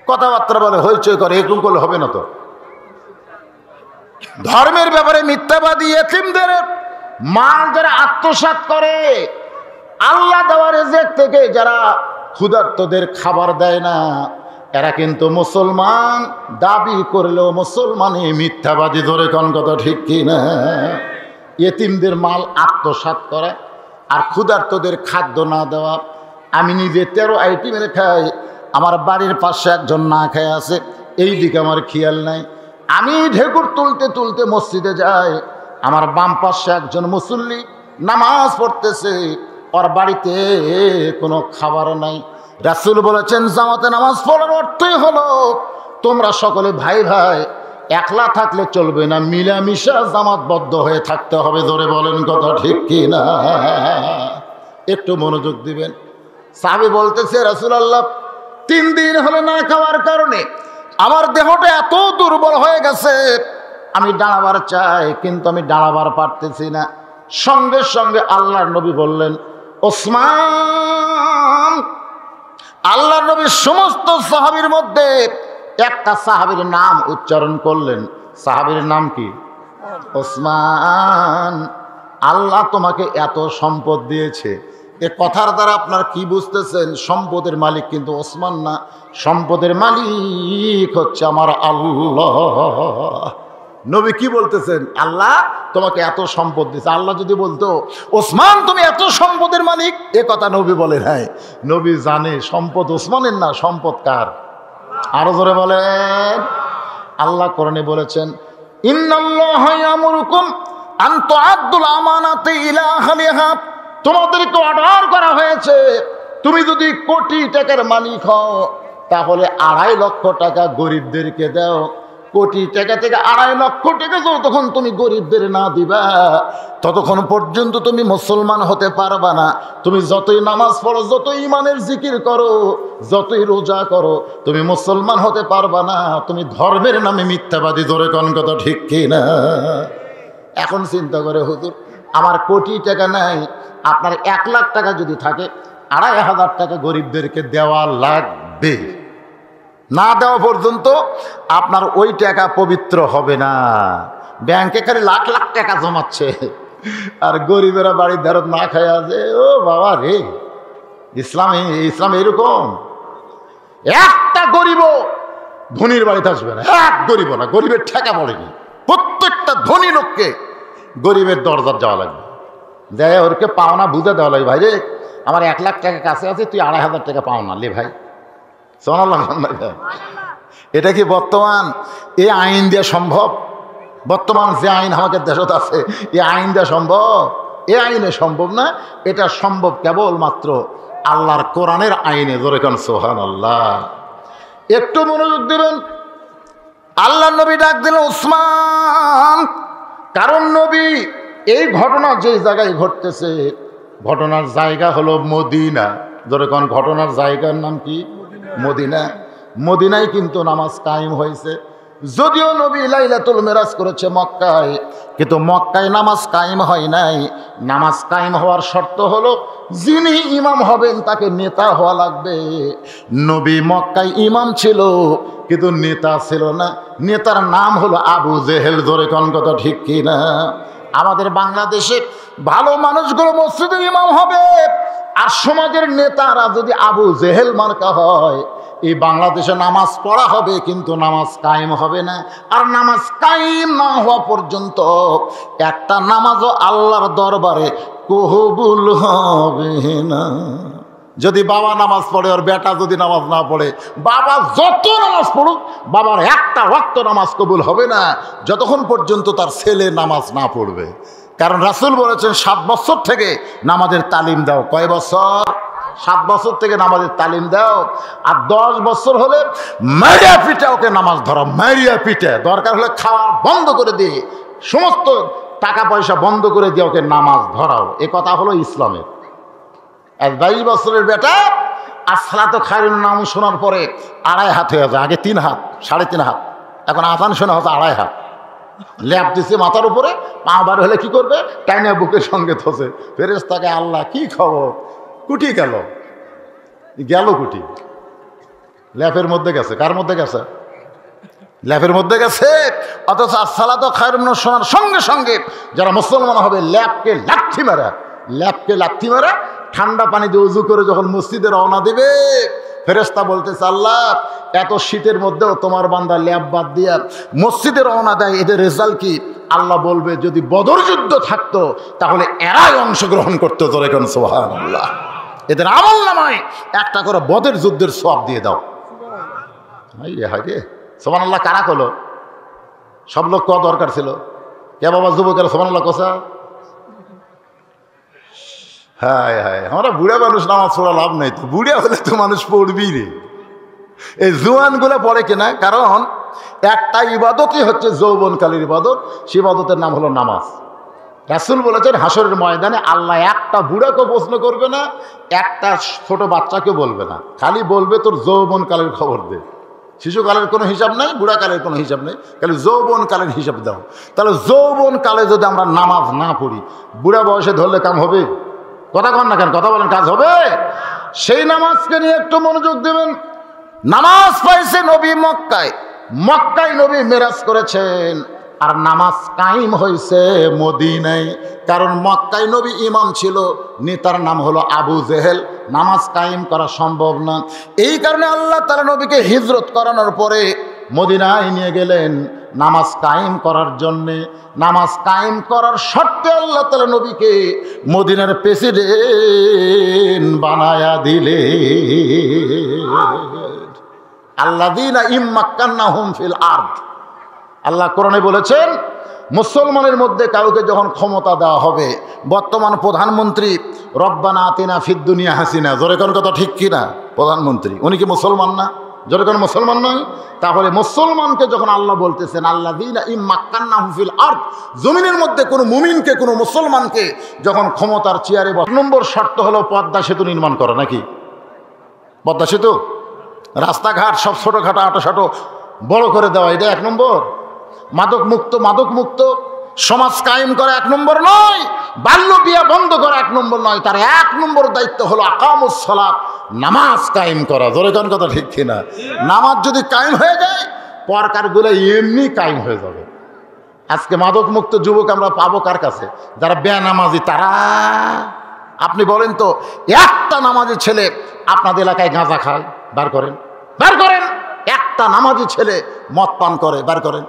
কথাবার্তা বলে, হইচই করে, এরকম করলে হবে না তো। ধর্মের ব্যাপারে মিথ্যাবাদী, এতিমদের মাল যারা আত্মসাৎ করে, আল্লাহ দেওয়া রিজিক থেকে যারা ক্ষুধার্তদের খাবার দেয় না, এরা কিন্তু মুসলমান দাবি করলেও মুসলমানই মিথ্যাবাদী। ধরে কোন কথা ঠিক কি না? এতিমদের মাল আত্মসাৎ করা আর ক্ষুধার্তদের খাদ্য না দেওয়া। আমি নিজে 13 আইটেমের খাই, আমার বাড়ির পাশে একজন না খেয়ে আছে, এই দিকে আমার খেয়াল নাই। আমি ঢেকুর তুলতে তুলতে মসজিদে যাই, আমার বাম পাশে একজন মুসল্লি নামাজ পড়তেছে, ওর বাড়িতে কোনো খাবার নাই। রাসূল বলেছেন জামাতে নামাজ পড়ার অর্থই হলো তোমরা সকলে ভাই ভাই, একলা থাকলে চলবে না, মিলামিশা জামাতবদ্ধ হয়ে থাকতে হবে। ধরে বলেন কথা ঠিক কি না? একটু মনোযোগ দিবেন। সাহাবী বলতেছে, রাসূলুল্লাহ 3 দিন হলো না খাওয়ার কারণে আমার দেহটা এত দুর্বল হয়ে গেছে, আমি দাঁড়াবার চাই কিন্তু আমি দাঁড়াবার পারতেছি না। সঙ্গে সঙ্গে আল্লাহর নবী বললেন, ওসমান। আল্লাহর নবী সমস্ত সাহাবীর মধ্যে একটা সাহাবীর নাম উচ্চারণ করলেন। সাহাবীর নাম কি? ওসমান। আল্লাহ তোমাকে এত সম্পদ দিয়েছে, এ কথার দ্বারা আপনার কি বুঝতেছেন? সম্পদের মালিক কিন্তু ওসমান না, সম্পদের মালিক হচ্ছে আমার আল্লাহ। নবী কি বলতেছেন? আল্লাহ তোমাকে এত সম্পদ দিয়েছে। আল্লাহ যদি বলতো ওসমান তুমি এত সম্পদের মালিক, এ কথা নবী বলে নাই। নবী জানে সম্পদ ওসমানের না, সম্পদ কার? আরো জোরে বলেন। আল্লাহ কোরআনে বলেছেন, ইন্নাল্লাহা ইয়ামুরুকুম আন তুআদ্দুল আমানাতি ইলা আহলিহা। তোমাদেরকে অর্ডার করা হয়েছে, তুমি যদি কোটি টাকার মালিক হও তাহলে 2.5 লক্ষ টাকা গরিবদেরকে দাও। কোটি টাকা থেকে 2.5 লক্ষ টাকা যতক্ষণ তুমি গরিবদের না দিবা, ততক্ষণ পর্যন্ত তুমি মুসলমান হতে পারবা না। তুমি যতই নামাজ পড়ো, যতই ইমানের জিকির করো, যতই রোজা করো, তুমি মুসলমান হতে পারবা না। তুমি ধর্মের নামে মিথ্যাবাদী। ধরে কোন কথা ঠিক কি না? এখন চিন্তা করে, হুজুর আমার কোটি টাকা নাই, আপনার 1 লাখ টাকা যদি থাকে 2,500 টাকা গরিবদেরকে দেওয়া লাগবে। না দেওয়া পর্যন্ত আপনার ওই টাকা পবিত্র হবে না। ব্যাংকে খালি লাখ লাখ টাকা জমাচ্ছে আর গরিবেরা বাড়ির ধারত না খায় আছে। ও বাবা রে, ইসলাম এরকম। একটা গরিব ধনীর বাড়িতে আসবে না, এক গরিব না, গরিবের ঠেকা পড়েনি। প্রত্যেকটা ধনী লোককে গরিবের দরজার যাওয়া লাগবে, দেয় ওরকে পাওনা বুঝে দেওয়া লাগবে। ভাই রে, আমার 1 লাখ টাকা কাছে আছে, তুই 2,500 টাকা পাওনা লে ভাই। এটা কি বর্তমান এই আইন দিয়ে সম্ভব? বর্তমান যে আইন আমাদের দেশত আছে, এই আইন দেওয়া সম্ভব? এ আইনে সম্ভব না। এটা সম্ভব কেবলমাত্র আল্লাহর কোরআনের আইনে। জোরে কান সুবহানাল্লাহ। একটু মনোযোগ দিবেন। আল্লাহর নবী ডাক দিলেন ওসমান, কারণ নবী এই ঘটনা যে জায়গায় ঘটতেছে, ঘটনার জায়গা হলো মদিনা। ধরে কোন ঘটনার জায়গার নাম কি? মদিনা। মদিনায় কিন্তু নামাজ কায়েম হয়েছে। যদিও নবী লাইলাতুল মিরাজ করেছে মক্কায়, কিন্তু মক্কায় নামাজ কায়েম হয় নাই। নামাজ কায়েম হওয়ার শর্ত হলো যিনি ইমাম হবেন তাকে নেতা হওয়া লাগবে। নবী মক্কায় ইমাম ছিল কিন্তু নেতা ছিল না। নেতার নাম হলো আবু জেহেল। ধরে কোন কথা ঠিক কিনা? আমাদের বাংলাদেশে ভালো মানুষগুলো মসজিদের ইমাম হবে, আর সমাজের নেতারা যদি আবু জেহেল মার্কা হয়, এই বাংলাদেশে নামাজ পড়া হবে কিন্তু নামাজ কায়েম হবে না। আর নামাজ কায়েম না হওয়া পর্যন্ত একটা নামাজও আল্লাহর দরবারে কবুল হবে না। যদি বাবা নামাজ পড়ে আর বেটা যদি নামাজ না পড়ে, বাবা যত নামাজ পড়ুক, বাবার একটা ওয়াক্ত নামাজ কবুল হবে না যতক্ষণ পর্যন্ত তার ছেলে নামাজ না পড়বে। কারণ রাসূল বলেছেন 7 বছর থেকে নামাজের তালিম দাও। কয় বছর? 7 বছর থেকে নামাজের তালিম দাও। আর 10 বছর হলে মারিয়া পিঠে ওকে নামাজ ধরো, মারিয়া পিঠে। দরকার হলে খাওয়া বন্ধ করে দিয়ে, সমস্ত টাকা পয়সা বন্ধ করে দিয়ে ওকে নামাজ ধরাও। এ কথা হলো ইসলামের। আর 22 বছরের বেটা আসসালাতু খায়রুন নাম শোনার পরে 2.5 হাত হয়ে যায়। আগে 3 হাত, 3.5 হাত, এখন আজান শোনা হতো 2.5 হাত। ল্যাপ দিচ্ছে মাথার উপরে, পা বার হলে কি করবে? টাইনা বুকের সঙ্গে থসে। ফেরেশতাকে আল্লাহ কি খবর, কুটি গেল কুটি। ল্যাপের মধ্যে গেছে। কার মধ্যে গেছে? ল্যাপের মধ্যে গেছে। অথচ আসসালাতু খায়রুম মিনাশ শোনার সঙ্গে সঙ্গে যারা মুসলমান হবে ল্যাপকে লাথি মারা ঠান্ডা পানি দিয়ে উজু করে যখন মসজিদে রওনা দিবে, ফেরেশতা বলতেছে আল্লাহ এত শীতের মধ্যেও তোমার বান্দা ল্যাপ বাদ দিয়া মসজিদে রওনা দেয়, এদের রেজাল্ট কি? আল্লাহ বলবে যদি বদর যুদ্ধ থাকতো তাহলে এরাই অংশগ্রহণ করতো। জোরে কোন সুবহানাল্লাহ। এদের আমল নামায় একটা করে বদর যুদ্ধের সওয়াব দিয়ে দাও। সুবহানাল্লাহ কারা কলো? সব লোক কওয়া দরকার ছিল। কে বাবা যুবকেরা সুবহানাল্লাহ কোসা? হায় হায়, আমরা বুড়া মানুষ নামাজ পড়া লাভ নাই তো, বুড়া হলে তো মানুষ পড়বি রে। এই জোয়ানগুলো পড়ে কিনা, কারণ একটা ইবাদতই হচ্ছে যৌবনকালীর ইবাদত, সে ইবাদতের নাম হলো নামাজ। রাসূল বলেছেন হাসরের ময়দানে আল্লাহ একটা বুড়াকে প্রশ্ন করবে না, একটা ছোট বাচ্চাকে বলবে না, খালি বলবে তোর যৌবনকালের খবর দে। শিশুকালের কোনো হিসাব নাই, বুড়াকালের কোনো হিসাব নেই, খালি যৌবনকালের হিসাব দাও। তাহলে যৌবনকালে যদি আমরা নামাজ না পড়ি, বুড়া বয়সে ধরলে কাম হবে? কথা কন না কেন? কথা বলেন, কাজ হবে? সেই নামাজকে নিয়ে একটু মনোযোগ দেবেন। নামাজ পাইছে নবী মক্কায় নবী মেরাজ করেছেন, আর নামাজ কায়েম হয়েছে মদিনায়। কারণ মক্কায় নবী ইমাম ছিল, নেতার নাম হলো আবু জেহেল, নামাজ কায়েম করা সম্ভব না। এই কারণে আল্লাহ তাআলা নবীকে হিজরত করানোর পরে মদিনায় নিয়ে গেলেন নামাজ কায়েম করার জন্যে। নামাজ কায়েম করার শর্তে আল্লাহ তাআলা নবীকে মদিনার প্রেসিডেন্ট বানায়া দিলে। আল্লাযীনা ইম্মাক্কান্নাহুম ফিল আরদ, আল্লাহ কোরআনে বলেছেন মুসলমানের মধ্যে কাউকে যখন ক্ষমতা দেওয়া হবে, বর্তমান প্রধানমন্ত্রী রব্বানা আতিনা ফিদ দুনিয়া হাসিনা, জোরে কোন কথা ঠিক কিনা? প্রধানমন্ত্রী উনি কি মুসলমান না? জোরে কোন মুসলমান নয়? তাহলে মুসলমানকে যখন আল্লাহ বলতেছেন আল্লাযীনা ইম্মাক্কান্নাহুম ফিল আরদ, জমিনের মধ্যে কোনো মুমিনকে, কোনো মুসলমানকে যখন ক্ষমতার চেয়ারে, নম্বর শর্ত হলো পদ্মা সেতু নির্মাণ করা। নাকি পদ্মা সেতু, রাস্তাঘাট সব ছোটোখাটো আটোসাটো বড় করে দেওয়া, এটা এক নম্বর। মাদক মুক্ত সমাজ কায়েম করা এক নম্বর নয়, বাল্য বিয়া বন্ধ করা এক নম্বর নয়, তার এক নম্বর দায়িত্ব হলো আকামুস সালাত, নামাজ কায়েম করা। জোরে কোন কথা ঠিক কিনা? নামাজ যদি কায়েম হয়ে যায়, পরকারগুলো এমনি কায়েম হয়ে যাবে। আজকে মাদক মুক্ত যুবক আমরা পাবো কার কাছে? যারা বেনামাজি তারা। আপনি বলেন তো, একটা নামাজি ছেলে আপনাদের এলাকায় গাঁজা খায়, বার করেন। একটা নামাজি ছেলে মদ পান করে, বার করেন।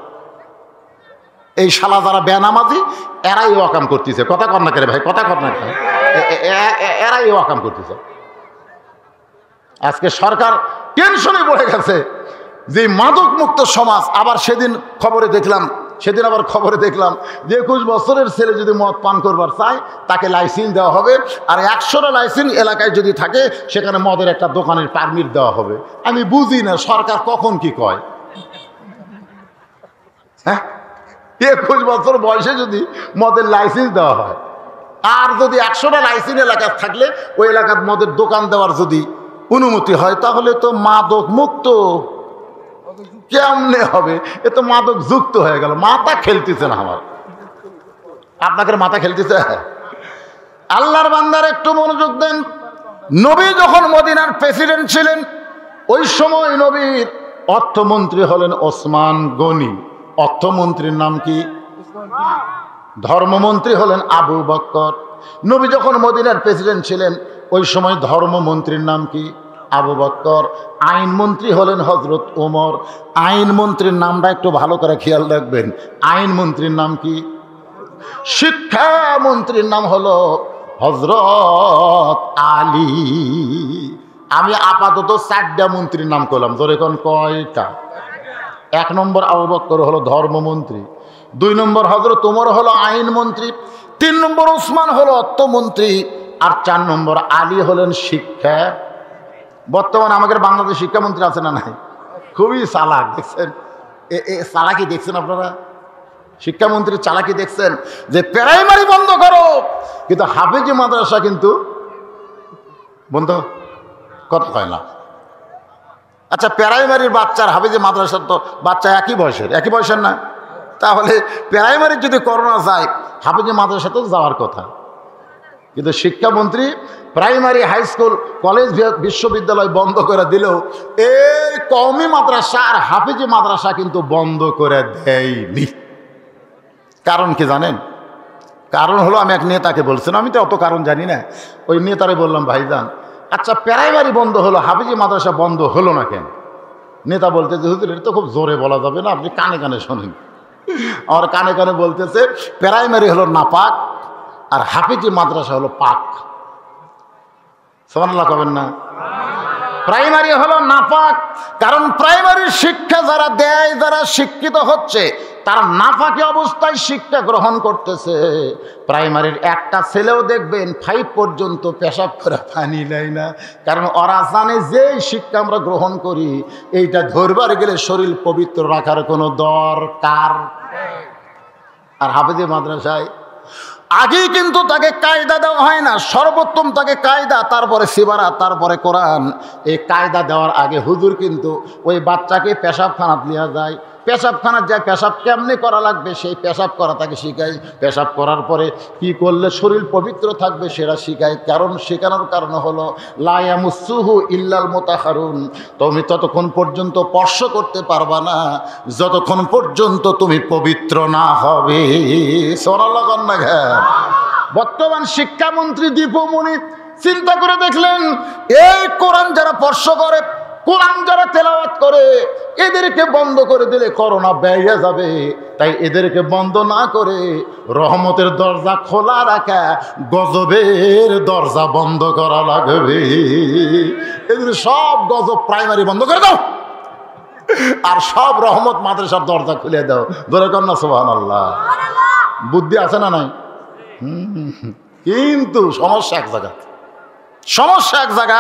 এই শালা যারা বেনামাজি এরাই ওয়াকাম করতেছে। কথা কর না করে ভাই, কথা কর না, এরাই ওয়াকাম করতেছে। আজকে সরকার টেনশনে পড়ে গেছে যে মাদক মুক্ত সমাজ। আবার সেদিন আবার খবরে দেখলাম যে 21 বছরের ছেলে যদি মদ পান করবার চায় তাকে লাইসেন্স দেওয়া হবে, আর 100টা লাইসেন্স এলাকায় যদি থাকে সেখানে মদের একটা দোকানের পারমিট দেওয়া হবে। আমি বুঝি না সরকার কখন কি কয়। হ্যাঁ, 21 বছর বয়সে যদি মদের লাইসেন্স দেওয়া হয়, আর যদি 100টা লাইসেন্স এলাকায় থাকলে ওই এলাকার মদের দোকান দেওয়ার যদি অনুমতি হয়, তাহলে তো মাদক মুক্ত কেমনে হবে? এ তো মাদক যুক্ত হয়ে গেল। মাথা খেলতেছে না আমার, আপনাকে মাথা খেলতেছে। আল্লাহর বান্দার একটু মনোযোগ দেন। নবী যখন মদিনার প্রেসিডেন্ট ছিলেন, ওই সময় নবীর অর্থমন্ত্রী হলেন ওসমান গনি। অর্থমন্ত্রীর নাম কি? ধর্মমন্ত্রী হলেন আবু বকর। নবী যখন মদিনার প্রেসিডেন্ট ছিলেন, ওই সময় ধর্মমন্ত্রীর নাম কি? আবু বকর। আইনমন্ত্রী হলেন হজরত ওমর। আইনমন্ত্রীর নামটা একটু ভালো করে খেয়াল রাখবেন। আইনমন্ত্রীর নাম কি? শিক্ষামন্ত্রীর নাম হলো হজরত আলী। আমি আপাতত 4টা মন্ত্রীর নাম করলাম, ধরে কোন কয়টা? 1 নম্বর আবু বকর হলো ধর্মমন্ত্রী, 2 নম্বর হজরত ওমর হলো আইনমন্ত্রী, 3 নম্বর ওসমান হলো অর্থমন্ত্রী, আর 4 নম্বর আলী হলেন শিক্ষা। বর্তমানে আমাদের বাংলাদেশ শিক্ষামন্ত্রী আছে না নাই? খুবই চালাক, দেখছেন? চালাকি দেখছেন আপনারা? শিক্ষামন্ত্রীর চালাকি দেখছেন যে প্রাইমারি বন্ধ করো, কিন্তু হাফেজি মাদ্রাসা কিন্তু বন্ধ কথা হয় না। আচ্ছা, প্রাইমারির বাচ্চার হাফেজি মাদ্রাসার তো বাচ্চা একই বয়সের না? তাহলে প্রাইমারির যদি করোনা যায়, হাফেজি মাদ্রাসা তো যাওয়ার কথা। কিন্তু শিক্ষামন্ত্রী প্রাইমারি হাই স্কুল কলেজ বিশ্ববিদ্যালয় বন্ধ করে দিলেও এই কওমি মাদ্রাসা আর হাফিজি মাদ্রাসা কিন্তু বন্ধ করে দেয়নি। কারণ কি জানেন? কারণ হলো, আমি এক নেতাকে বলছিলাম, আমি তো অত কারণ জানি না, ওই নেতারে বললাম, ভাইজান আচ্ছা প্রাইমারি বন্ধ হলো, হাফিজি মাদ্রাসা বন্ধ হলো না কেন? নেতা বলতেছে, হুজুর এটা তো খুব জোরে বলা যাবে না, আপনি কানে কানে শোনেন। আমার কানে কানে বলতেছে, প্রাইমারি হলো নাপাক আর হাফিজি মাদ্রাসা হলো পাক। সুবহানাল্লাহ কবেন না? প্রাইমারি হলো নাপাক, কারণ প্রাইমারির শিক্ষা যারা দেয়, যারা শিক্ষিত হচ্ছে, তারা নাফাকি অবস্থায় শিক্ষা গ্রহণ করতেছে। প্রাইমারির একটা ছেলেও দেখবেন 5 পর্যন্ত পেশাব করে পানি নেয় না, কারণ ওরা জানে যে শিক্ষা আমরা গ্রহণ করি এইটা ধরবার গেলে শরীর পবিত্র রাখার কোনো দরকার। আর হাফিজি মাদ্রাসায় আগেই কিন্তু তাকে কায়দা দেওয়া হয় না, সর্বোত্তম তাকে কায়দা, তারপরে সিবারা, তারপরে কোরআন। এই কায়দা দেওয়ার আগে হুজুর কিন্তু ওই বাচ্চাকে পেশাবখানাত নেওয়া যায়, পেশাবখানার যায় পেশাব কেমনে করা লাগবে সেই পেশাব করা তাকে শিখায়, পেশাব করার পরে কি করলে শরীর পবিত্র থাকবে সেটা শিখায়। কারণ শেখানোর কারণ হলো লা ইয়ামুসুহু ইল্লাল মুতাহহারুন, তুমি ততক্ষণ পর্যন্ত স্পর্শ করতে পারবা না যতক্ষণ পর্যন্ত তুমি পবিত্র না হবে। সুবহানাল্লাহ না? বর্তমান শিক্ষামন্ত্রী দীপুমণি চিন্তা করে দেখলেন, এই কোরআন যারা স্পর্শ করে, কোরআন যারা তেলাওয়াত করে, এদেরকে বন্ধ করে দিলে করোনা বেড়ে যাবে, তাই এদেরকে বন্ধ না করে রহমতের দরজা খোলা রাখা, গজবের দরজা বন্ধ করা লাগবে। এদের সব গজব প্রাইমারি বন্ধ করে দাও আর সব রহমত মাদ্রাসার দরজা খুলে দাও। ধরে কর না সুবহানাল্লাহ। বুদ্ধি আছে না নাই? কিন্তু সমস্যা এক জায়গা, সমস্যা এক জায়গা,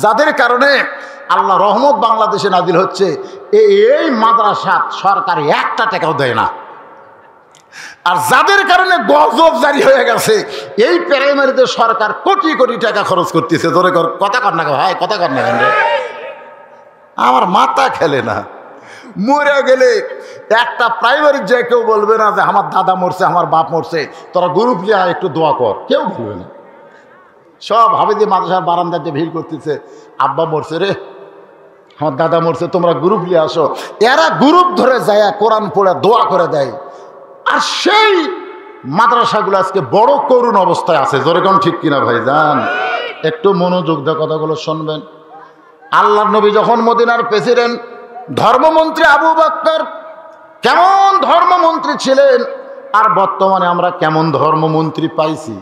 যাদের কারণে আল্লাহ রহমত বাংলাদেশে নাজিল হচ্ছে, এই মাদ্রাসা সরকার 1 টাকাও দেয় না। আর যাদের কারণে গজব জারি হয়ে গেছে, এই প্রাইমারিতে সরকার কোটি কোটি টাকা খরচ করতেছে। ধরে কথা কর না ভাই, কথা কর না কেন? আমার মাথা খেলে না। মরে গেলে একটা প্রাইমারি যে কেউ বলবে না যে আমার দাদা মরছে, আমার বাপ মরছে, তোরা গ্রুপ লিয়া একটু দোয়া কর, কেউ বলবে না। সব হাফিজি মাদ্রাসার বারান্দাতে ভিড় করতেছে, আব্বা মরছে রে, আমার দাদা মরছে, তোমরা গ্রুপ নিয়ে আসো। এরা গ্রুপ ধরে যায় কোরআন পড়ে দোয়া করে দেয়। আর সেই মাদ্রাসাগুলো আজকে বড় করুণ অবস্থায় আছে। জোরে কোন ঠিক কিনা ভাইজান? একটু মনোযোগ দিয়ে কথাগুলো শুনবেন। আল্লাহর নবী যখন মদিনার প্রেসিডেন্ট, ধর্মমন্ত্রী আবু বকর কেমন ধর্মমন্ত্রী ছিলেন, আর বর্তমানে আমরা কেমন ধর্মমন্ত্রী পাইছি।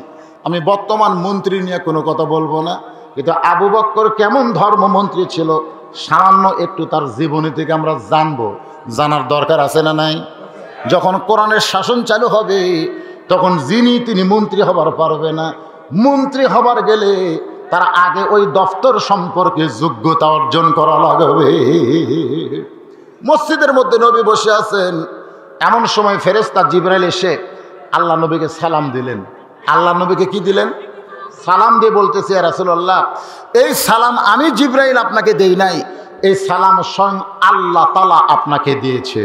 আমি বর্তমান মন্ত্রী নিয়ে কোনো কথা বলবো না, কিন্তু আবু বকর কেমন ধর্মমন্ত্রী ছিল সামান্য একটু তার জীবনী থেকে আমরা জানবো, জানার দরকার আছে না নাই? যখন কোরআনের শাসন চালু হবে তখন তিনি মন্ত্রী হবার পারবে না। মন্ত্রী হবার গেলে তার আগে ওই দফতর সম্পর্কে যোগ্যতা অর্জন করা লাগবে। মসজিদের মধ্যে নবী বসে আছেন, এমন সময় ফেরেশতা জিবরাইল এসে আল্লাহ নবীকে সালাম দিলেন। আল্লাহ নবীকে কি দিলেন? সালাম দিয়ে বলতেছে, ইয়া রাসূলুল্লাহ, এই সালাম আমি জিবরাইল আপনাকে দেই নাই, এই সালাম স্বয়ং আল্লাহ তাআলা আপনাকে দিয়েছে।